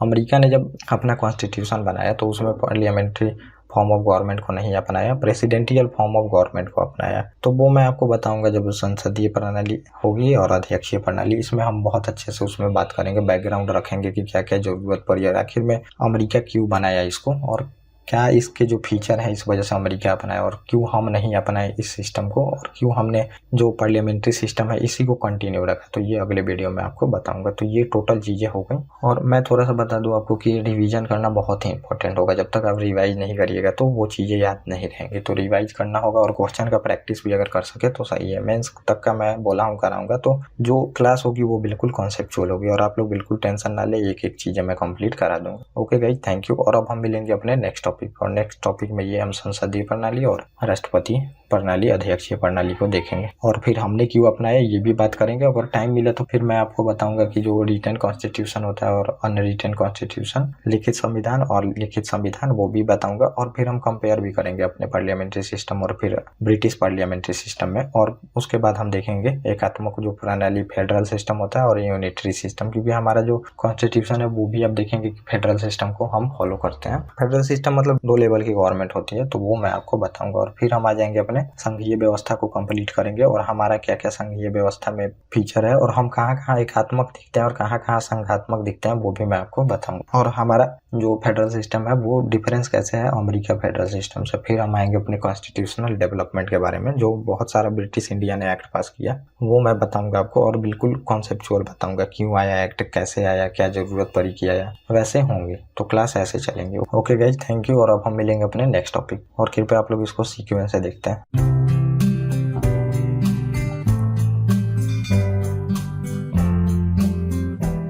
अमेरिका ने जब अपना कॉन्स्टिट्यूशन बनाया तो उसमें पार्लियामेंट्री फॉर्म ऑफ गवर्नमेंट को नहीं अपनाया, प्रेसिडेंटियल फॉर्म ऑफ गवर्नमेंट को अपनाया। तो वो मैं आपको बताऊंगा जब संसदीय प्रणाली होगी और अध्यक्षीय प्रणाली, इसमें हम बहुत अच्छे से उसमें बात करेंगे, बैकग्राउंड रखेंगे कि क्या क्या जरूरत पड़ी है, आखिर में अमेरिका क्यों बनाया इसको और क्या इसके जो फीचर हैं इस वजह से अमेरिका अपनाए और क्यों हम नहीं अपनाए इस सिस्टम को, और क्यों हमने जो पार्लियामेंट्री सिस्टम है इसी को कंटिन्यू रखा, तो ये अगले वीडियो में आपको बताऊंगा। तो ये टोटल चीज़ें हो गई। और मैं थोड़ा सा बता दूं आपको कि रिवीजन करना बहुत ही इंपॉर्टेंट होगा। जब तक आप रिवाइज नहीं करिएगा तो वो चीज़ें याद नहीं रहेंगी, तो रिवाइज करना होगा और क्वेश्चन का प्रैक्टिस भी अगर कर सके तो सही है। मेंस तक का मैं बोला हूँ कराऊंगा, तो जो क्लास होगी वो बिल्कुल कॉन्सेप्चुअल होगी और आप लोग बिल्कुल टेंशन ना ले, एक एक चीज़ें मैं कंप्लीट करा दूंगा। Okay guys, thank you. और अब हम मिलेंगे अपने नेक्स्ट टॉपिक, और नेक्स्ट टॉपिक में ये हम संसदीय प्रणाली और राष्ट्रपति प्रणाली, अध्यक्षीय प्रणाली को देखेंगे और फिर हमने क्यों अपनाया ये भी बात करेंगे। अगर टाइम मिला तो फिर मैं आपको बताऊंगा कि जो रिटन कॉन्स्टिट्यूशन होता है और अनरिटन कॉन्स्टिट्यूशन, लिखित संविधान और लिखित संविधान, वो भी बताऊंगा। और फिर हम कंपेयर भी करेंगे अपने पार्लियामेंट्री सिस्टम और फिर ब्रिटिश पार्लियामेंट्री सिस्टम में। और उसके बाद हम देखेंगे एकात्मक जो प्रणाली फेडरल सिस्टम होता है और यूनिटरी सिस्टम, क्योंकि हमारा जो कॉन्स्टिट्यूशन है वो भी आप देखेंगे कि फेडरल सिस्टम को हम फॉलो करते हैं। फेडरल सिस्टम मतलब 2 लेवल की गवर्नमेंट होती है, तो वो मैं आपको बताऊंगा। और फिर हम आ जाएंगे अपने संघीय व्यवस्था को कंप्लीट करेंगे और हमारा क्या क्या संघीय व्यवस्था में फीचर है और हम कहाँ कहाँ एकात्मक दिखते हैं और कहाँ कहाँ संघात्मक दिखते हैं, वो भी मैं आपको बताऊंगा। और हमारा जो फेडरल सिस्टम है वो डिफरेंस कैसे है अमेरिका फेडरल सिस्टम से। फिर हम आएंगे अपने कॉन्स्टिट्यूशनल डेवलपमेंट के बारे में, जो बहुत सारा ब्रिटिश इंडिया ने एक्ट पास किया, वो मैं बताऊंगा आपको और बिल्कुल कॉन्सेप्चुअल बताऊंगा, क्यों आया एक्ट, कैसे आया, क्या जरूरत पड़ी कि आया, वैसे होंगे तो क्लास ऐसे चलेंगे। Okay guys, thank you. और अब हम मिलेंगे अपने नेक्स्ट टॉपिक, और कृपया आप लोग इसको सीक्वेंस से देखते हैं।